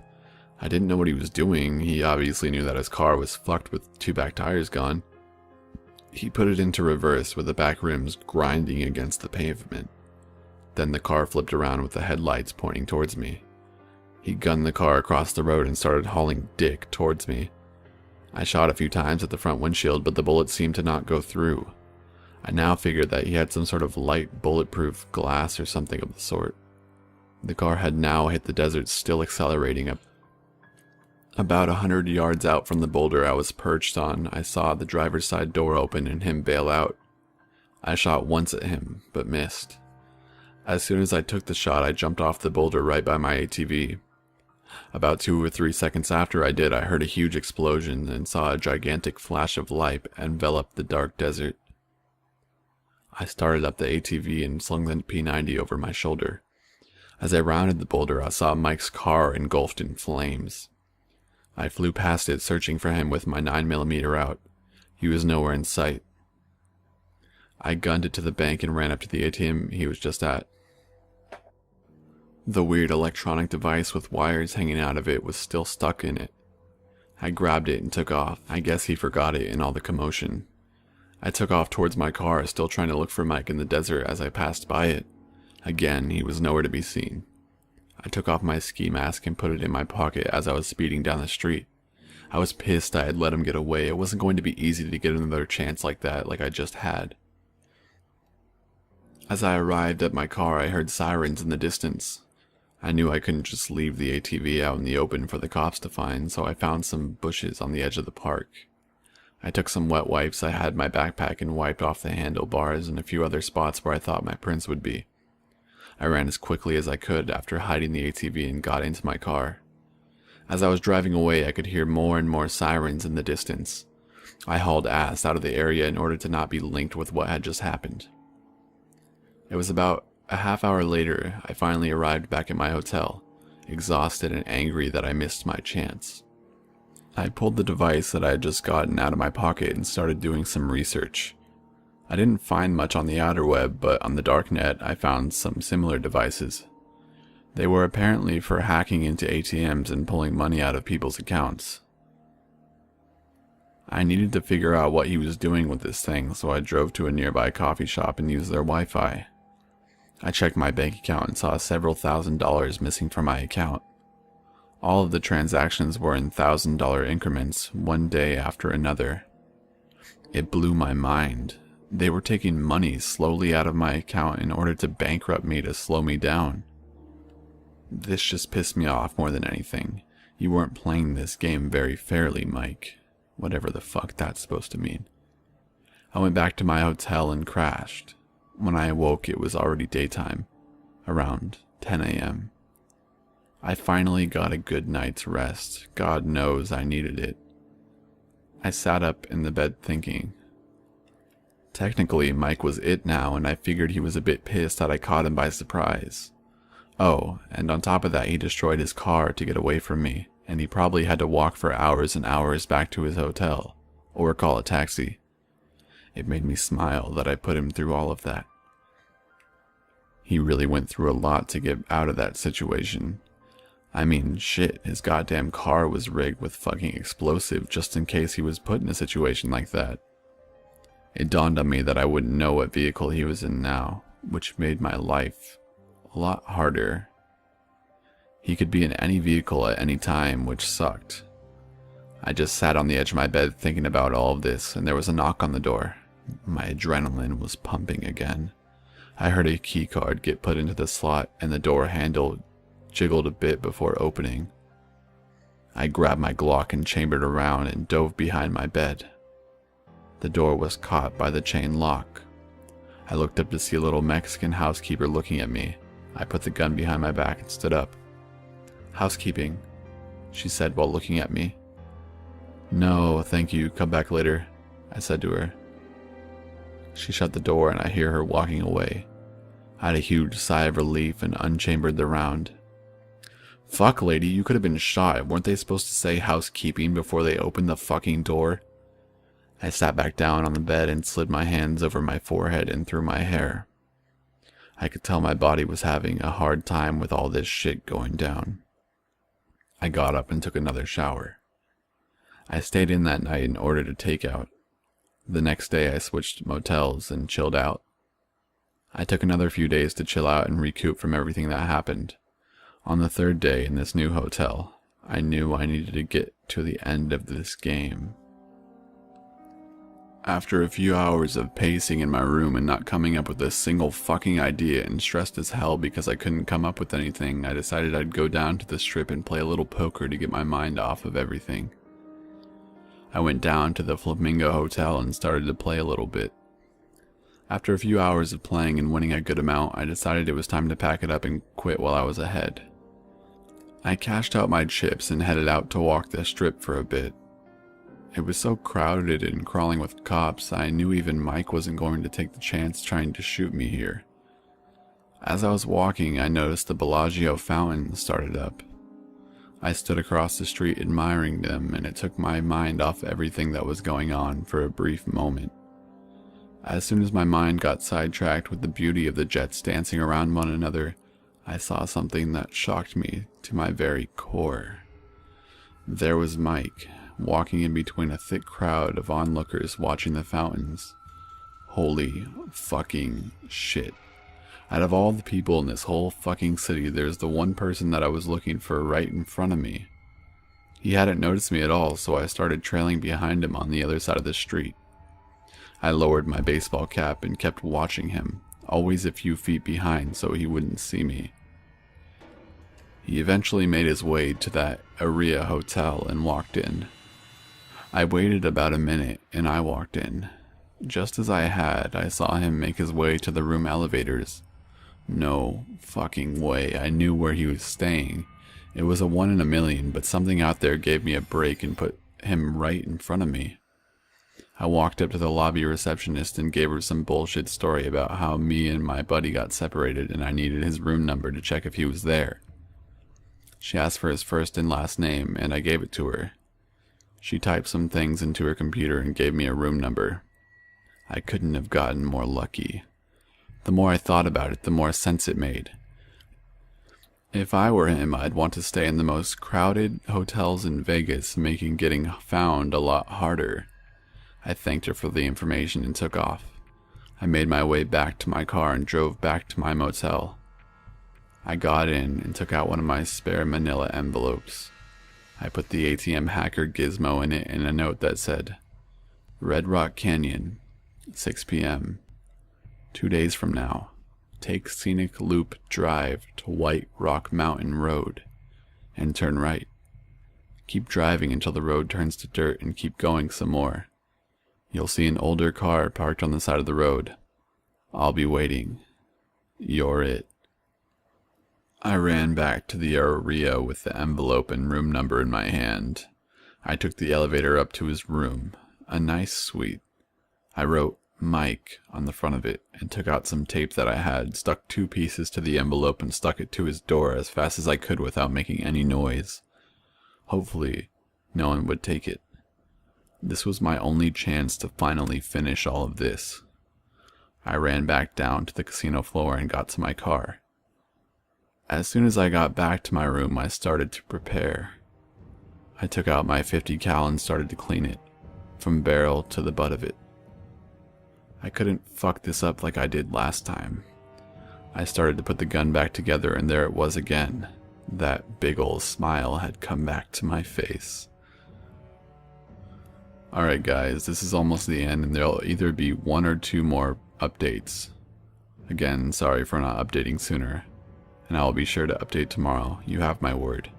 [SPEAKER 1] I didn't know what he was doing. He obviously knew that his car was fucked with 2 back tires gone. He put it into reverse with the back rims grinding against the pavement. Then the car flipped around with the headlights pointing towards me. He gunned the car across the road and started hauling dick towards me. I shot a few times at the front windshield, but the bullet seemed to not go through. I now figured that he had some sort of light bulletproof glass or something of the sort. The car had now hit the desert, still accelerating up. About 100 yards out from the boulder I was perched on, I saw the driver's side door open and him bail out. I shot once at him, but missed. As soon as I took the shot, I jumped off the boulder right by my ATV. About 2 or 3 seconds after I did, I heard a huge explosion and saw a gigantic flash of light envelop the dark desert. I started up the ATV and slung the P90 over my shoulder. As I rounded the boulder, I saw Mike's car engulfed in flames. I flew past it, searching for him with my 9mm out. He was nowhere in sight. I gunned it to the bank and ran up to the ATM he was just at. The weird electronic device with wires hanging out of it was still stuck in it. I grabbed it and took off. I guess he forgot it in all the commotion. I took off towards my car, still trying to look for Mike in the desert as I passed by it. Again, he was nowhere to be seen. I took off my ski mask and put it in my pocket as I was speeding down the street. I was pissed I had let him get away. It wasn't going to be easy to get another chance like that, like I just had. As I arrived at my car, I heard sirens in the distance. I knew I couldn't just leave the ATV out in the open for the cops to find, so I found some bushes on the edge of the park. I took some wet wipes I had in my backpack and wiped off the handlebars and a few other spots where I thought my prints would be. I ran as quickly as I could after hiding the ATV and got into my car. As I was driving away, I could hear more and more sirens in the distance. I hauled ass out of the area in order to not be linked with what had just happened. It was about a half hour later, I finally arrived back at my hotel, exhausted and angry that I missed my chance. I pulled the device that I had just gotten out of my pocket and started doing some research. I didn't find much on the outer web, but on the darknet I found some similar devices. They were apparently for hacking into ATMs and pulling money out of people's accounts. I needed to figure out what he was doing with this thing, so I drove to a nearby coffee shop and used their Wi-Fi. I checked my bank account and saw several $1,000s missing from my account. All of the transactions were in $1,000 increments, one day after another. It blew my mind. They were taking money slowly out of my account in order to bankrupt me to slow me down. This just pissed me off more than anything. You weren't playing this game very fairly, Mike. Whatever the fuck that's supposed to mean. I went back to my hotel and crashed. When I awoke, it was already daytime, around 10 a.m. I finally got a good night's rest. God knows I needed it. I sat up in the bed thinking. Technically, Mike was it now, and I figured he was a bit pissed that I caught him by surprise. Oh, and on top of that, he destroyed his car to get away from me, and he probably had to walk for hours and hours back to his hotel, or call a taxi. It made me smile that I put him through all of that. He really went through a lot to get out of that situation. I mean, shit, his goddamn car was rigged with fucking explosive just in case he was put in a situation like that. It dawned on me that I wouldn't know what vehicle he was in now, which made my life a lot harder. He could be in any vehicle at any time, which sucked. I just sat on the edge of my bed thinking about all of this, and there was a knock on the door. My adrenaline was pumping again. I heard a key card get put into the slot, and the door handle jiggled a bit before opening. I grabbed my Glock and chambered around and dove behind my bed. The door was caught by the chain lock. I looked up to see a little Mexican housekeeper looking at me. I put the gun behind my back and stood up. "Housekeeping," she said while looking at me. "No, thank you, come back later," I said to her. She shut the door and I hear her walking away. I had a huge sigh of relief and unchambered the round. Fuck, lady, you could have been shot. Weren't they supposed to say housekeeping before they opened the fucking door? I sat back down on the bed and slid my hands over my forehead and through my hair. I could tell my body was having a hard time with all this shit going down. I got up and took another shower. I stayed in that night and ordered a takeout. The next day I switched motels and chilled out. I took another few days to chill out and recoup from everything that happened. On the third day in this new hotel, I knew I needed to get to the end of this game. After a few hours of pacing in my room and not coming up with a single fucking idea and stressed as hell because I couldn't come up with anything, I decided I'd go down to the strip and play a little poker to get my mind off of everything. I went down to the Flamingo Hotel and started to play a little bit. After a few hours of playing and winning a good amount, I decided it was time to pack it up and quit while I was ahead. I cashed out my chips and headed out to walk the strip for a bit. It was so crowded and crawling with cops, I knew even Mike wasn't going to take the chance trying to shoot me here. As I was walking, I noticed the Bellagio fountain started up. I stood across the street admiring them, and it took my mind off everything that was going on for a brief moment. As soon as my mind got sidetracked with the beauty of the jets dancing around one another, I saw something that shocked me to my very core. There was Mike, walking in between a thick crowd of onlookers watching the fountains. Holy fucking shit. Out of all the people in this whole fucking city, there's the one person that I was looking for right in front of me. He hadn't noticed me at all, so I started trailing behind him on the other side of the street. I lowered my baseball cap and kept watching him, always a few feet behind so he wouldn't see me. He eventually made his way to that Aria hotel and walked in. I waited about a minute and I walked in. Just as I had, I saw him make his way to the room elevators. No fucking way, I knew where he was staying. It was a 1 in a million, but something out there gave me a break and put him right in front of me. I walked up to the lobby receptionist and gave her some bullshit story about how me and my buddy got separated and I needed his room number to check if he was there. She asked for his first and last name, and I gave it to her. She typed some things into her computer and gave me a room number. I couldn't have gotten more lucky. The more I thought about it, the more sense it made. If I were him, I'd want to stay in the most crowded hotels in Vegas, making getting found a lot harder. I thanked her for the information and took off. I made my way back to my car and drove back to my motel. I got in and took out one of my spare manila envelopes. I put the ATM hacker gizmo in it and a note that said, Red Rock Canyon, 6 p.m. 2 days from now. Take scenic loop drive to White Rock Mountain Road and turn right. Keep driving until the road turns to dirt and keep going some more. You'll see an older car parked on the side of the road. I'll be waiting. You're it. I ran back to the area with the envelope and room number in my hand. I took the elevator up to his room, a nice suite. I wrote Mike on the front of it and took out some tape that I had, stuck 2 pieces to the envelope and stuck it to his door as fast as I could without making any noise. Hopefully, no one would take it. This was my only chance to finally finish all of this. I ran back down to the casino floor and got to my car. As soon as I got back to my room, I started to prepare. I took out my 50 cal and started to clean it, from barrel to the butt of it. I couldn't fuck this up like I did last time. I started to put the gun back together and there it was again. That big ol' smile had come back to my face. Alright guys, this is almost the end and there'll either be 1 or 2 more updates. Again, sorry for not updating sooner. And I will be sure to update tomorrow. You have my word.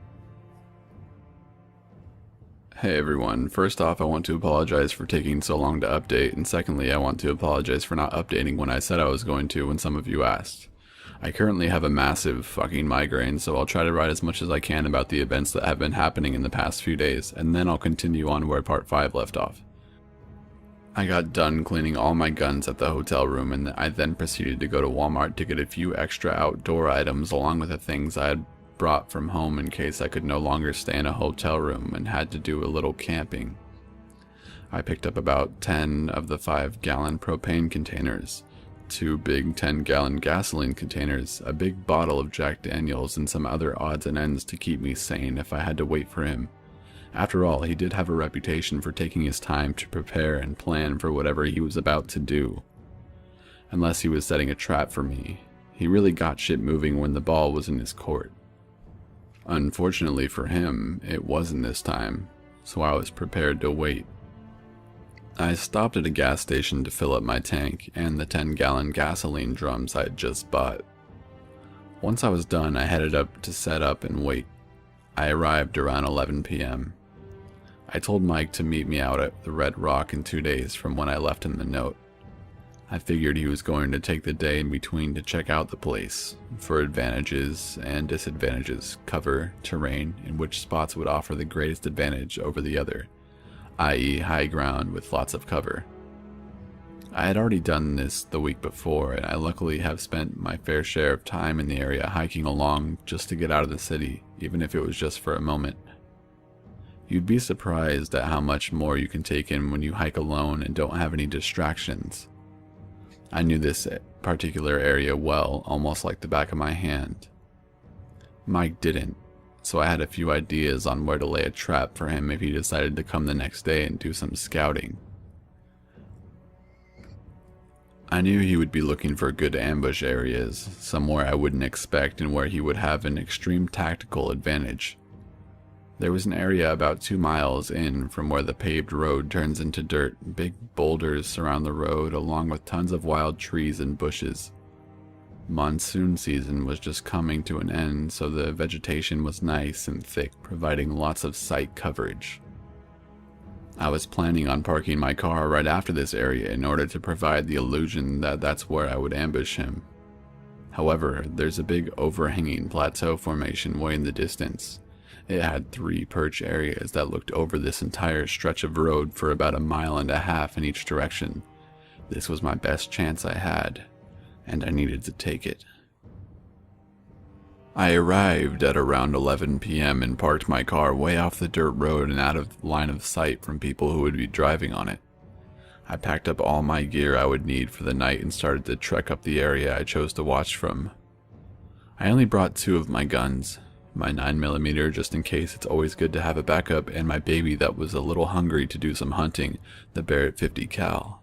[SPEAKER 1] Hey everyone, first off I want to apologize for taking so long to update, and secondly I want to apologize for not updating when I said I was going to when some of you asked. I currently have a massive fucking migraine, so I'll try to write as much as I can about the events that have been happening in the past few days, and then I'll continue on where part 5 left off. I got done cleaning all my guns at the hotel room, and I then proceeded to go to Walmart to get a few extra outdoor items along with the things I had brought from home in case I could no longer stay in a hotel room and had to do a little camping. I picked up about 10 of the 5-gallon propane containers, 2 big 10-gallon gasoline containers, a big bottle of Jack Daniels, and some other odds and ends to keep me sane if I had to wait for him, After all, he did have a reputation for taking his time to prepare and plan for whatever he was about to do. Unless he was setting a trap for me, he really got shit moving when the ball was in his court. Unfortunately for him, it wasn't this time, so I was prepared to wait. I stopped at a gas station to fill up my tank and the 10-gallon gasoline drums I had just bought. Once I was done, I headed up to set up and wait. I arrived around 11 p.m. I told Mike to meet me out at the Red Rock in 2 days from when I left him the note. I figured he was going to take the day in between to check out the place, for advantages and disadvantages, cover, terrain, and which spots would offer the greatest advantage over the other, i.e. high ground with lots of cover. I had already done this the week before, and I luckily have spent my fair share of time in the area hiking along just to get out of the city, even if it was just for a moment. You'd be surprised at how much more you can take in when you hike alone and don't have any distractions. I knew this particular area well, almost like the back of my hand. Mike didn't, so I had a few ideas on where to lay a trap for him if he decided to come the next day and do some scouting. I knew he would be looking for good ambush areas, somewhere I wouldn't expect and where he would have an extreme tactical advantage. There was an area about 2 miles in from where the paved road turns into dirt. Big boulders surround the road, along with tons of wild trees and bushes. Monsoon season was just coming to an end, so the vegetation was nice and thick, providing lots of sight coverage. I was planning on parking my car right after this area in order to provide the illusion that that's where I would ambush him. However, there's a big overhanging plateau formation way in the distance. It had 3 perch areas that looked over this entire stretch of road for about 1.5 miles in each direction. This was my best chance I had, and I needed to take it. I arrived at around 11 p.m. and parked my car way off the dirt road and out of line of sight from people who would be driving on it. I packed up all my gear I would need for the night and started to trek up the area I chose to watch from. I only brought 2 of my guns. My 9mm just in case, it's always good to have a backup, and my baby that was a little hungry to do some hunting, the Barrett 50 cal.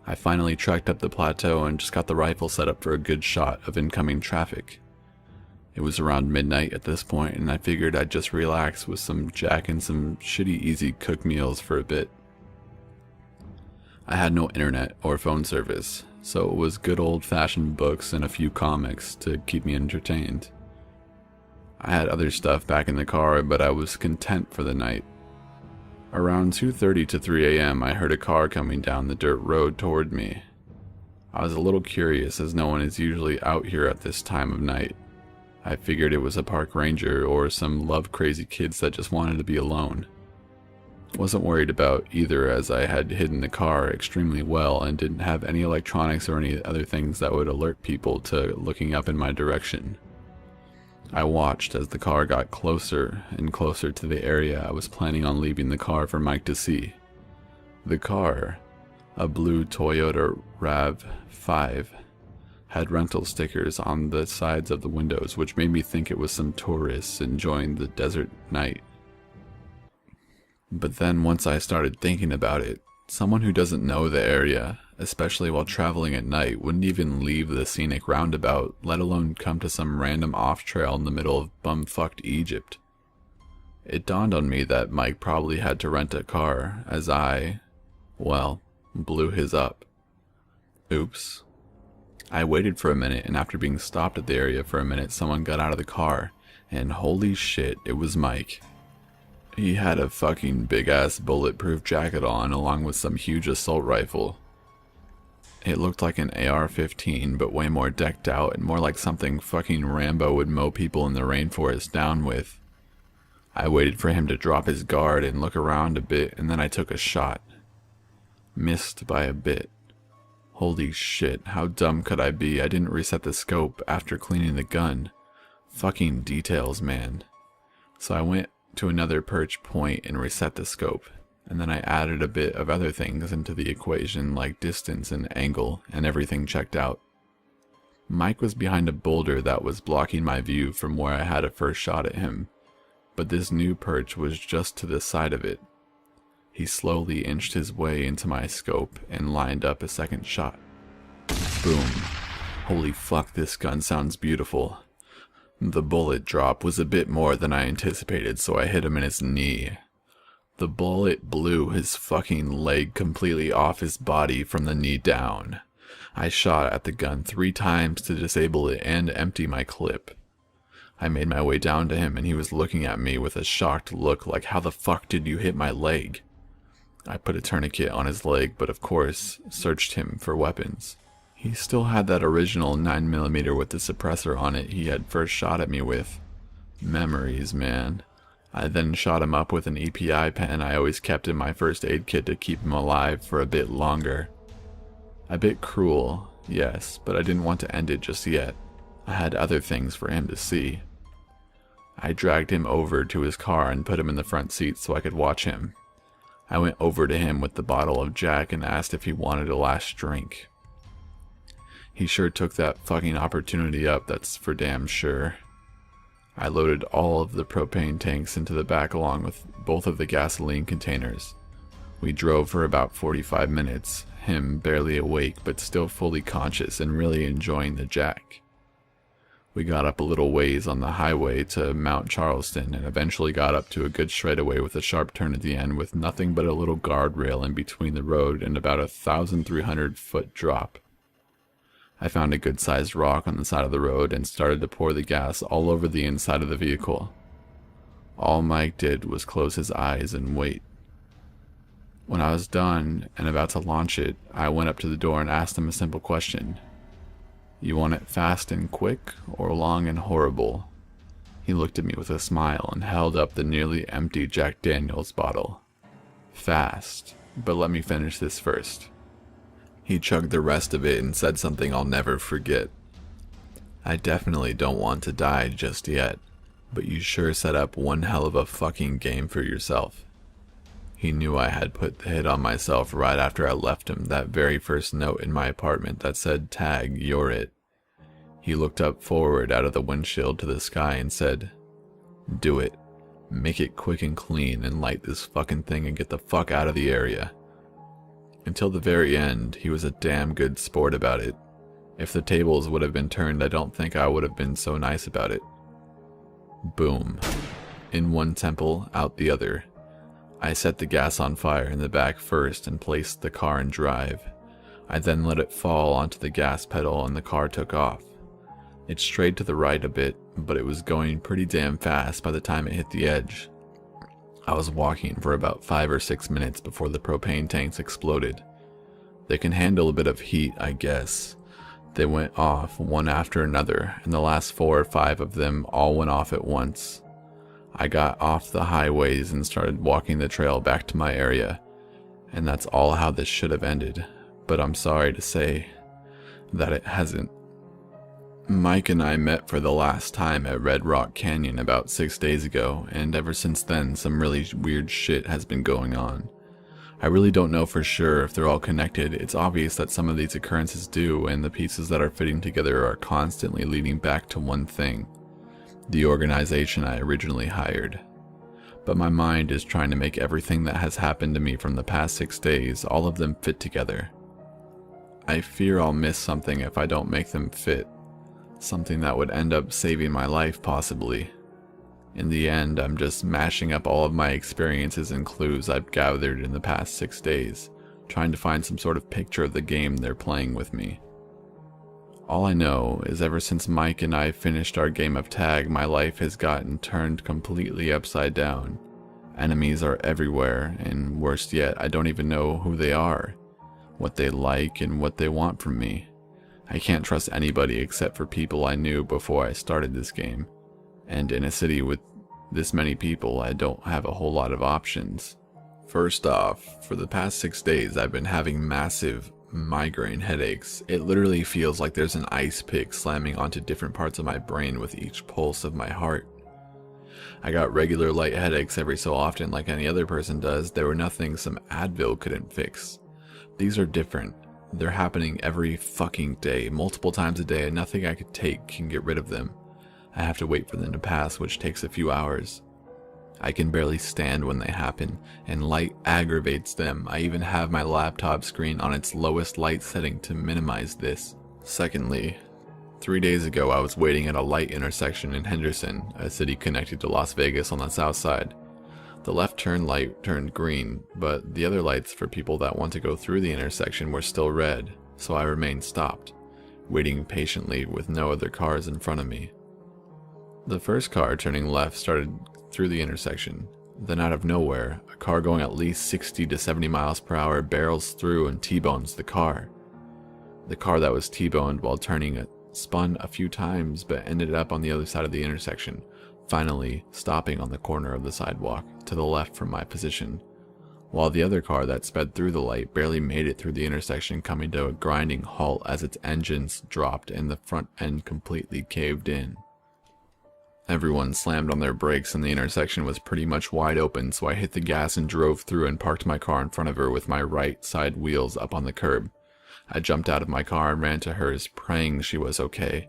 [SPEAKER 1] I finally trekked up the plateau and just got the rifle set up for a good shot of incoming traffic. It was around midnight at this point, and I figured I'd just relax with some Jack and some shitty easy cook meals for a bit. I had no internet or phone service, so it was good old-fashioned books and a few comics to keep me entertained. I had other stuff back in the car, but I was content for the night. Around 2:30 to 3 a.m. I heard a car coming down the dirt road toward me. I was a little curious as no one is usually out here at this time of night. I figured it was a park ranger or some love-crazy kids that just wanted to be alone. Wasn't worried about either as I had hidden the car extremely well and didn't have any electronics or any other things that would alert people to looking up in my direction. I watched as the car got closer and closer to the area I was planning on leaving the car for Mike to see. The car, a blue Toyota RAV5, had rental stickers on the sides of the windows, which made me think it was some tourists enjoying the desert night. But then once I started thinking about it, someone who doesn't know the area, especially while traveling at night, wouldn't even leave the scenic roundabout, let alone come to some random off-trail in the middle of bumfucked Egypt. It dawned on me that Mike probably had to rent a car, as I, well, blew his up. Oops. I waited for a minute, and after being stopped at the area for a minute, someone got out of the car, and holy shit, it was Mike. He had a fucking big-ass bulletproof jacket on, along with some huge assault rifle. It looked like an AR-15, but way more decked out, and more like something fucking Rambo would mow people in the rainforest down with. I waited for him to drop his guard and look around a bit, and then I took a shot. Missed by a bit. Holy shit, how dumb could I be? I didn't reset the scope after cleaning the gun. Fucking details, man. So I went to another perch point and reset the scope, and then I added a bit of other things into the equation like distance and angle, and everything checked out. Mike was behind a boulder that was blocking my view from where I had a first shot at him. but this new perch was just to the side of it. He slowly inched his way into my scope and lined up a second shot. Boom. Holy fuck, this gun sounds beautiful. The bullet drop was a bit more than I anticipated, so I hit him in his knee. The bullet blew his fucking leg completely off his body from the knee down. I shot at the gun 3 times to disable it and empty my clip. I made my way down to him and he was looking at me with a shocked look like, how the fuck did you hit my leg? I put a tourniquet on his leg, but of course, searched him for weapons. He still had that original 9mm with the suppressor on it he had first shot at me with. Memories, man. I then shot him up with an EPI pen I always kept in my first aid kit to keep him alive for a bit longer. A bit cruel, yes, but I didn't want to end it just yet. I had other things for him to see. I dragged him over to his car and put him in the front seat so I could watch him. I went over to him with the bottle of Jack and asked if he wanted a last drink. He sure took that fucking opportunity up, that's for damn sure. I loaded all of the propane tanks into the back along with both of the gasoline containers. We drove for about 45 minutes, him barely awake but still fully conscious and really enjoying the Jack. We got up a little ways on the highway to Mount Charleston and eventually got up to a good straightaway with a sharp turn at the end with nothing but a little guardrail in between the road and about a 1,300-foot drop. I found a good-sized rock on the side of the road and started to pour the gas all over the inside of the vehicle. All Mike did was close his eyes and wait. When I was done and about to launch it, I went up to the door and asked him a simple question. You want it fast and quick, or long and horrible? He looked at me with a smile and held up the nearly empty Jack Daniels bottle. Fast, but let me finish this first. He chugged the rest of it and said something I'll never forget. I definitely don't want to die just yet, but you sure set up one hell of a fucking game for yourself. He knew I had put the hit on myself right after I left him that very first note in my apartment that said, "Tag, you're it." He looked up forward out of the windshield to the sky and said, "Do it. Make it quick and clean and light this fucking thing and get the fuck out of the area." Until the very end, he was a damn good sport about it. If the tables would have been turned, I don't think I would have been so nice about it. Boom. In one temple, out the other. I set the gas on fire in the back first and placed the car in drive. I then let it fall onto the gas pedal and the car took off. It strayed to the right a bit, but it was going pretty damn fast by the time it hit the edge. I was walking for about 5 or 6 minutes before the propane tanks exploded. They can handle a bit of heat, I guess. They went off one after another, and the last 4 or 5 of them all went off at once. I got off the highways and started walking the trail back to my area, and that's all how this should have ended, but I'm sorry to say that it hasn't. Mike and I met for the last time at Red Rock Canyon about 6 days ago, and ever since then some really weird shit has been going on. I really don't know for sure if they're all connected. It's obvious that some of these occurrences do, and the pieces that are fitting together are constantly leading back to one thing: the organization I originally hired. But my mind is trying to make everything that has happened to me from the past 6 days, all of them fit together. I fear I'll miss something if I don't make them fit. Something that would end up saving my life, possibly. In the end, I'm just mashing up all of my experiences and clues I've gathered in the past 6 days, trying to find some sort of picture of the game they're playing with me. All I know is ever since Mike and I finished our game of tag, my life has gotten turned completely upside down. Enemies are everywhere, and worst yet, I don't even know who they are, what they like, and what they want from me. I can't trust anybody except for people I knew before I started this game, and in a city with this many people, I don't have a whole lot of options. First off, for the past 6 days I've been having massive migraine headaches. It literally feels like there's an ice pick slamming onto different parts of my brain with each pulse of my heart. I got regular light headaches every so often like any other person does. They were nothing some Advil couldn't fix. These are different. They're happening every fucking day, multiple times a day, and nothing I could take can get rid of them. I have to wait for them to pass, which takes a few hours. I can barely stand when they happen, and light aggravates them. I even have my laptop screen on its lowest light setting to minimize this. Secondly, 3 days ago I was waiting at a light intersection in Henderson, a city connected to Las Vegas on the south side. The left turn light turned green, but the other lights for people that want to go through the intersection were still red, so I remained stopped, waiting patiently with no other cars in front of me. The first car turning left started through the intersection. Then out of nowhere, a car going at least 60 to 70 miles per hour barrels through and T-bones the car. The car that was T-boned while turning spun a few times but ended up on the other side of the intersection, finally stopping on the corner of the sidewalk to the left from my position, while the other car that sped through the light barely made it through the intersection, coming to a grinding halt as its engines dropped and the front end completely caved in. Everyone slammed on their brakes and the intersection was pretty much wide open, so I hit the gas and drove through and parked my car in front of her with my right side wheels up on the curb. I jumped out of my car and ran to hers, praying she was okay,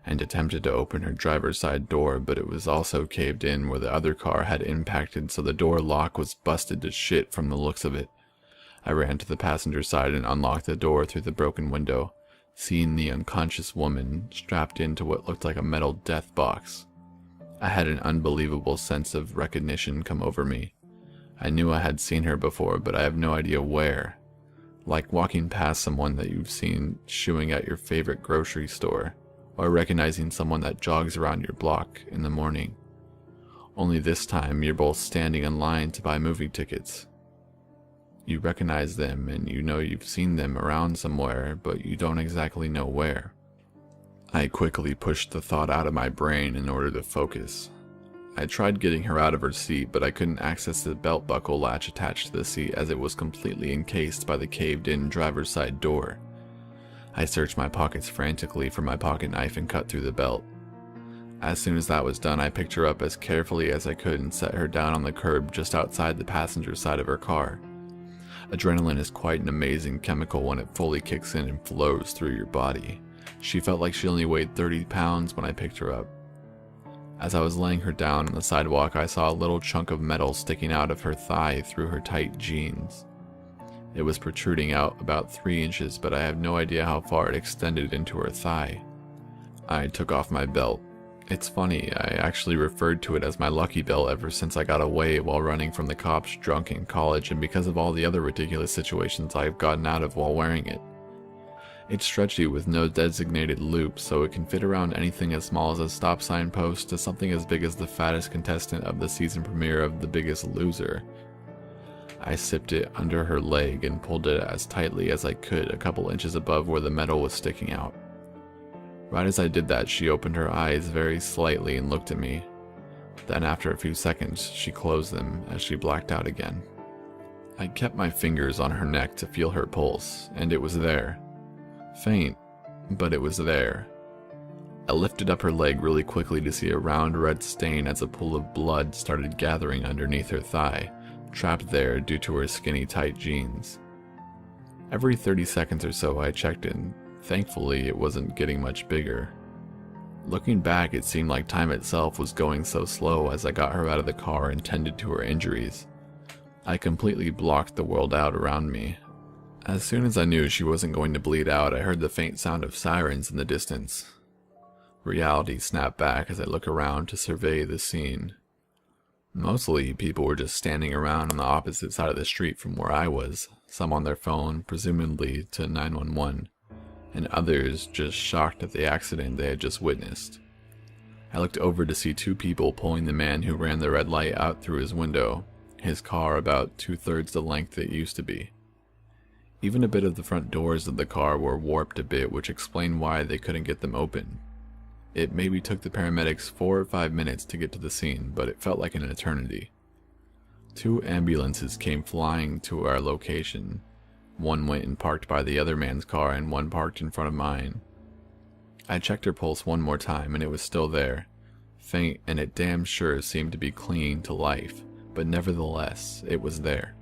[SPEAKER 1] and attempted to open her driver's side door, but it was also caved in where the other car had impacted, so the door lock was busted to shit from the looks of it. I ran to the passenger side and unlocked the door through the broken window, seeing the unconscious woman strapped into what looked like a metal death box. I had an unbelievable sense of recognition come over me. I knew I had seen her before, but I have no idea where. Like walking past someone that you've seen shooing at your favorite grocery store, or recognizing someone that jogs around your block in the morning. Only this time you're both standing in line to buy movie tickets. You recognize them and you know you've seen them around somewhere, but you don't exactly know where. I quickly pushed the thought out of my brain in order to focus. I tried getting her out of her seat, but I couldn't access the belt buckle latch attached to the seat as it was completely encased by the caved-in driver's side door. I searched my pockets frantically for my pocket knife and cut through the belt. As soon as that was done, I picked her up as carefully as I could and set her down on the curb just outside the passenger side of her car. Adrenaline is quite an amazing chemical when it fully kicks in and flows through your body. She felt like she only weighed 30 pounds when I picked her up. As I was laying her down on the sidewalk, I saw a little chunk of metal sticking out of her thigh through her tight jeans. It was protruding out about 3 inches, but I have no idea how far it extended into her thigh. I took off my belt. It's funny, I actually referred to it as my lucky belt ever since I got away while running from the cops drunk in college and because of all the other ridiculous situations I've gotten out of while wearing it. It's stretchy with no designated loop, so it can fit around anything as small as a stop sign post to something as big as the fattest contestant of the season premiere of The Biggest Loser. I sipped it under her leg and pulled it as tightly as I could, a couple inches above where the metal was sticking out. Right as I did that, she opened her eyes very slightly and looked at me. Then after a few seconds, she closed them as she blacked out again. I kept my fingers on her neck to feel her pulse, and it was there. Faint, but it was there. I lifted up her leg really quickly to see a round red stain as a pool of blood started gathering underneath her thigh, trapped there due to her skinny tight jeans. Every 30 seconds or so I checked in. Thankfully, it wasn't getting much bigger. Looking back, it seemed like time itself was going so slow as I got her out of the car and tended to her injuries. I completely blocked the world out around me. As soon as I knew she wasn't going to bleed out, I heard the faint sound of sirens in the distance. Reality snapped back as I look around to survey the scene. Mostly, people were just standing around on the opposite side of the street from where I was, some on their phone, presumably to 911, and others just shocked at the accident they had just witnessed. I looked over to see 2 people pulling the man who ran the red light out through his window, his car about 2/3 the length it used to be. Even a bit of the front doors of the car were warped a bit, which explained why they couldn't get them open. It maybe took the paramedics 4 or 5 minutes to get to the scene, but it felt like an eternity. 2 ambulances came flying to our location. One went and parked by the other man's car and one parked in front of mine. I checked her pulse one more time and it was still there. Faint, and it damn sure seemed to be clinging to life, but nevertheless, it was there.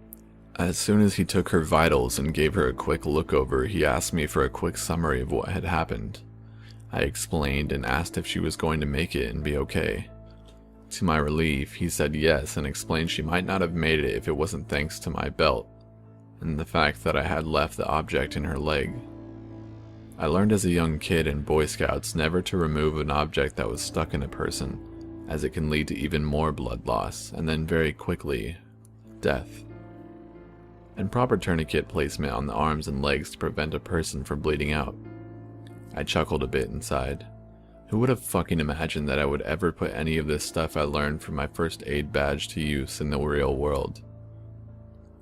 [SPEAKER 1] As soon as he took her vitals and gave her a quick look over, he asked me for a quick summary of what had happened. I explained and asked if she was going to make it and be okay. To my relief, he said yes and explained she might not have made it if it wasn't thanks to my belt, and the fact that I had left the object in her leg. I learned as a young kid in Boy Scouts never to remove an object that was stuck in a person, as it can lead to even more blood loss, and then very quickly, death. And proper tourniquet placement on the arms and legs to prevent a person from bleeding out. I chuckled a bit inside. Who would have fucking imagined that I would ever put any of this stuff I learned from my first aid badge to use in the real world?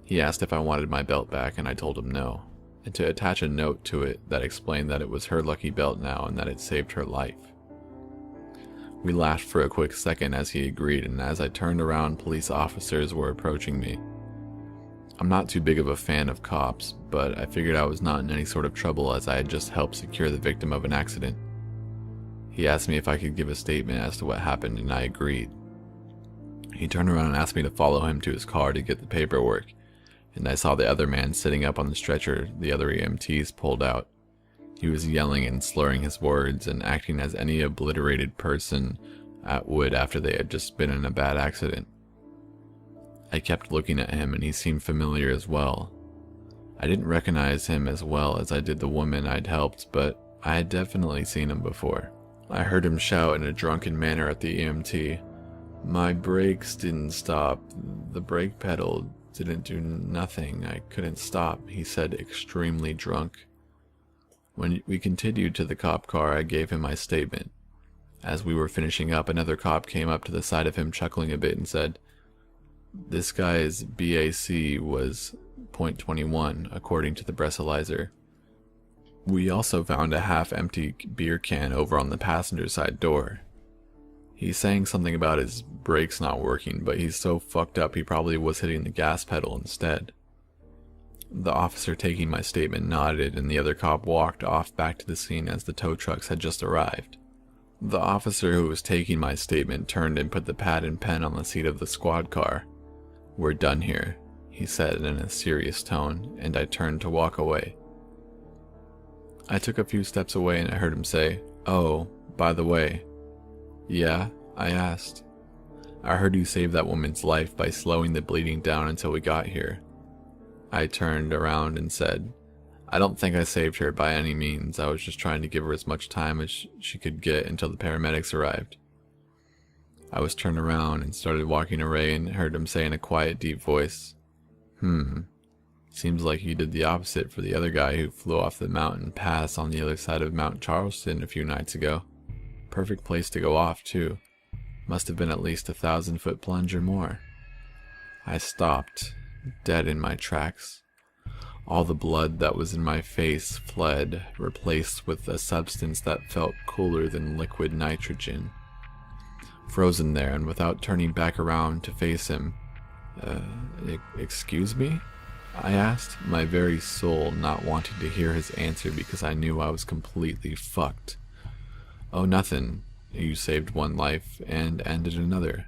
[SPEAKER 1] He asked if I wanted my belt back, and I told him no, and to attach a note to it that explained that it was her lucky belt now and that it saved her life. We laughed for a quick second as he agreed, and as I turned around, police officers were approaching me. I'm not too big of a fan of cops, but I figured I was not in any sort of trouble as I had just helped secure the victim of an accident. He asked me if I could give a statement as to what happened, and I agreed. He turned around and asked me to follow him to his car to get the paperwork, and I saw the other man sitting up on the stretcher the other EMTs pulled out. He was yelling and slurring his words and acting as any obliterated person would after they had just been in a bad accident. I kept looking at him, and he seemed familiar as well. I didn't recognize him as well as I did the woman I'd helped, but I had definitely seen him before. I heard him shout in a drunken manner at the EMT, "My brakes didn't stop. The brake pedal didn't do nothing. I couldn't stop," he said, extremely drunk. When we continued to the cop car, I gave him my statement. As we were finishing up, another cop came up to the side of him, chuckling a bit, and said, "This guy's BAC was .21, according to the breathalyzer." We also found a half-empty beer can over on the passenger side door. He's saying something about his brakes not working, but he's so fucked up he probably was hitting the gas pedal instead. The officer taking my statement nodded, and the other cop walked off back to the scene as the tow trucks had just arrived. The officer who was taking my statement turned and put the pad and pen on the seat of the squad car. "We're done here," he said in a serious tone, and I turned to walk away. I took a few steps away and I heard him say, "Oh, by the way." "Yeah?" I asked. "I heard you saved that woman's life by slowing the bleeding down until we got here." I turned around and said, "I don't think I saved her by any means. I was just trying to give her as much time as she could get until the paramedics arrived." I was turned around and started walking away and heard him say in a quiet, deep voice, "Seems like you did the opposite for the other guy who flew off the mountain pass on the other side of Mount Charleston a few nights ago. Perfect place to go off, too. Must have been at least 1,000-foot plunge or more." I stopped, dead in my tracks. All the blood that was in my face fled, replaced with a substance that felt cooler than liquid nitrogen. Frozen there, and without turning back around to face him, "Excuse me?" I asked, my very soul not wanting to hear his answer because I knew I was completely fucked. "Oh, nothing. You saved one life and ended another.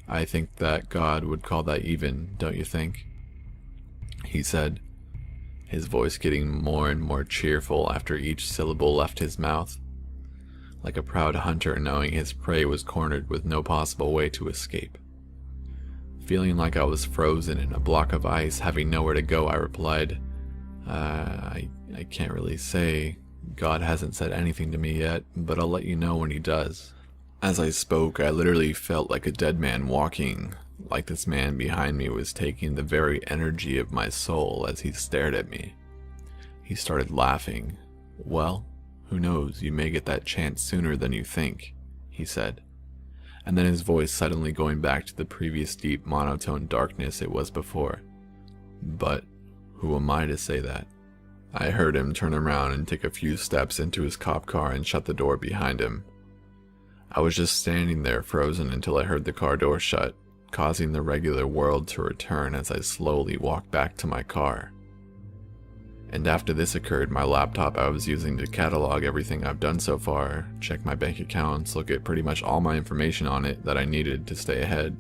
[SPEAKER 1] I think that God would call that even, don't you think?" he said, his voice getting more and more cheerful after each syllable left his mouth, like a proud hunter knowing his prey was cornered with no possible way to escape. Feeling like I was frozen in a block of ice, having nowhere to go, I replied, I can't really say. God hasn't said anything to me yet, but I'll let you know when he does." As I spoke, I literally felt like a dead man walking, like this man behind me was taking the very energy of my soul as he stared at me. He started laughing. "Well, who knows, you may get that chance sooner than you think," he said. And then his voice suddenly going back to the previous deep monotone darkness it was before. "But who am I to say that?" I heard him turn around and take a few steps into his cop car and shut the door behind him. I was just standing there frozen until I heard the car door shut, causing the regular world to return as I slowly walked back to my car. And after this occurred, my laptop I was using to catalog everything I've done so far, check my bank accounts, look at pretty much all my information on it that I needed to stay ahead,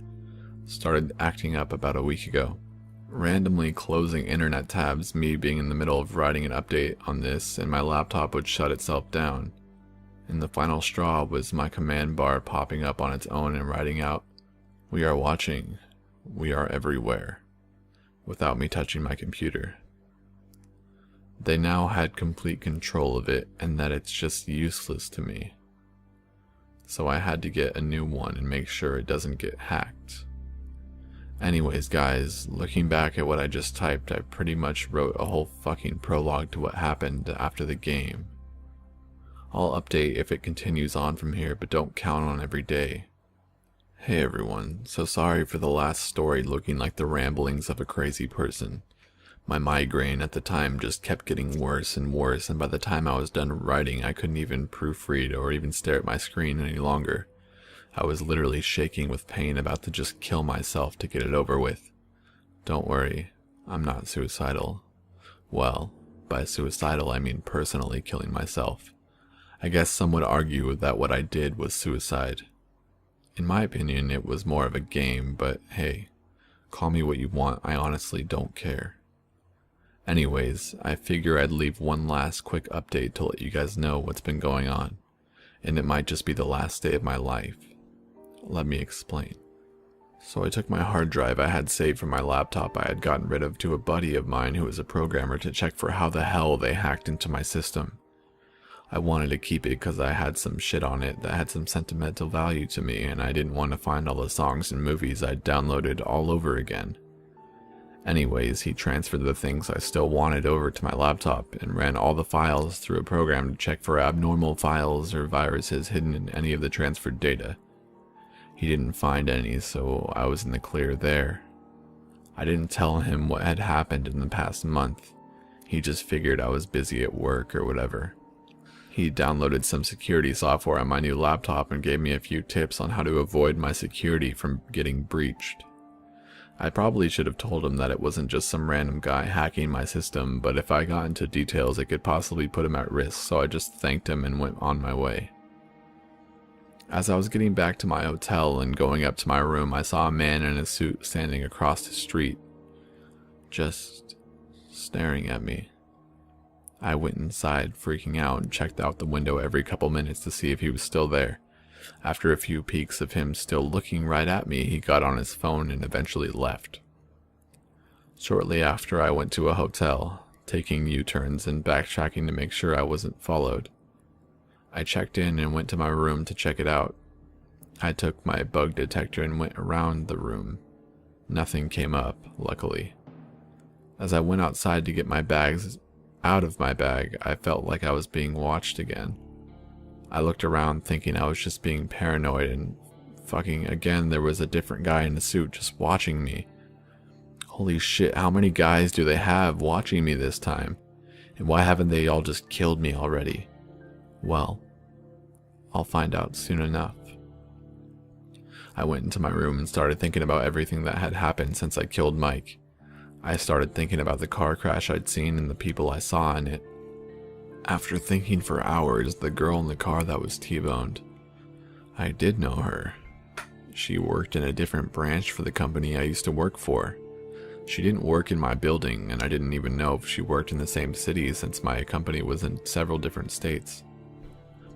[SPEAKER 1] started acting up about a week ago. Randomly closing internet tabs, me being in the middle of writing an update on this, and my laptop would shut itself down. And the final straw was my command bar popping up on its own and writing out, "We are watching. We are everywhere," without me touching my computer. They now had complete control of it, and that it's just useless to me. So I had to get a new one and make sure it doesn't get hacked. Anyways guys, looking back at what I just typed, I pretty much wrote a whole fucking prologue to what happened after the game. I'll update if it continues on from here, but don't count on every day. Hey everyone, so sorry for the last story looking like the ramblings of a crazy person. My migraine at the time just kept getting worse and worse, and by the time I was done writing I couldn't even proofread or even stare at my screen any longer. I was literally shaking with pain, about to just kill myself to get it over with. Don't worry, I'm not suicidal. Well, by suicidal I mean personally killing myself. I guess some would argue that what I did was suicide. In my opinion, it was more of a game, but hey, call me what you want, I honestly don't care. Anyways, I figure I'd leave one last quick update to let you guys know what's been going on, and it might just be the last day of my life. Let me explain. So I took my hard drive I had saved from my laptop I had gotten rid of to a buddy of mine who is a programmer to check for how the hell they hacked into my system. I wanted to keep it because I had some shit on it that had some sentimental value to me, and I didn't want to find all the songs and movies I'd downloaded all over again. Anyways, he transferred the things I still wanted over to my laptop and ran all the files through a program to check for abnormal files or viruses hidden in any of the transferred data. He didn't find any, so I was in the clear there. I didn't tell him what had happened in the past month. He just figured I was busy at work or whatever. He downloaded some security software on my new laptop and gave me a few tips on how to avoid my security from getting breached. I probably should have told him that it wasn't just some random guy hacking my system, but if I got into details it could possibly put him at risk, so I just thanked him and went on my way. As I was getting back to my hotel and going up to my room, I saw a man in a suit standing across the street, just staring at me. I went inside, freaking out, and checked out the window every couple minutes to see if he was still there. After a few peeks of him still looking right at me, he got on his phone and eventually left. Shortly after, I went to a hotel, taking U-turns and backtracking to make sure I wasn't followed. I checked in and went to my room to check it out. I took my bug detector and went around the room. Nothing came up, luckily. As I went outside to get my bags out of my bag, I felt like I was being watched again. I looked around thinking I was just being paranoid, and fucking again there was a different guy in a suit just watching me. Holy shit, how many guys do they have watching me this time? And why haven't they all just killed me already? Well, I'll find out soon enough. I went into my room and started thinking about everything that had happened since I killed Mike. I started thinking about the car crash I'd seen and the people I saw in it. After thinking for hours, the girl in the car that was T-boned. I did know her. She worked in a different branch for the company I used to work for. She didn't work in my building, and I didn't even know if she worked in the same city since my company was in several different states.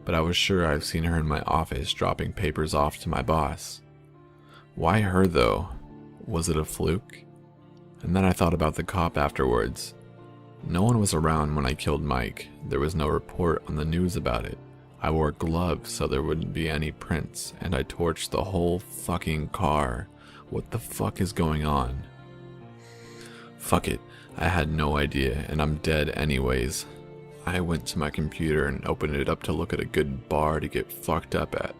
[SPEAKER 1] But I was sure I've seen her in my office dropping papers off to my boss. Why her though? Was it a fluke? And then I thought about the cop afterwards. No one was around when I killed Mike. There was no report on the news about it. I wore gloves so there wouldn't be any prints, and I torched the whole fucking car. What the fuck is going on? Fuck it, I had no idea, and I'm dead anyways. I went to my computer and opened it up to look at a good bar to get fucked up at.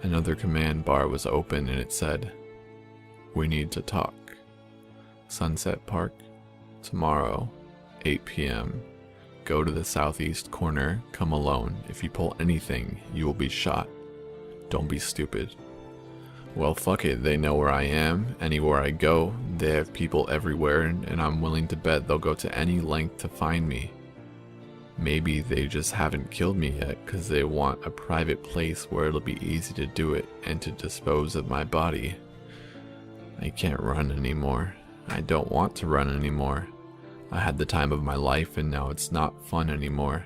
[SPEAKER 1] Another command bar was open and it said, "We need to talk. Sunset Park, tomorrow, 8 p.m. Go to the southeast corner, come alone. If you pull anything, you will be shot. Don't be stupid." Well, fuck it, they know where I am. Anywhere I go, they have people everywhere, and I'm willing to bet they'll go to any length to find me. Maybe they just haven't killed me yet because they want a private place where it'll be easy to do it and to dispose of my body. I can't run anymore. I don't want to run anymore. I had the time of my life and now it's not fun anymore.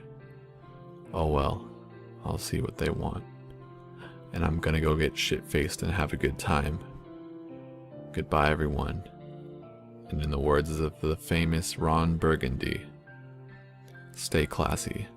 [SPEAKER 1] Oh well, I'll see what they want. And I'm gonna go get shit-faced and have a good time. Goodbye, everyone. And in the words of the famous Ron Burgundy, stay classy.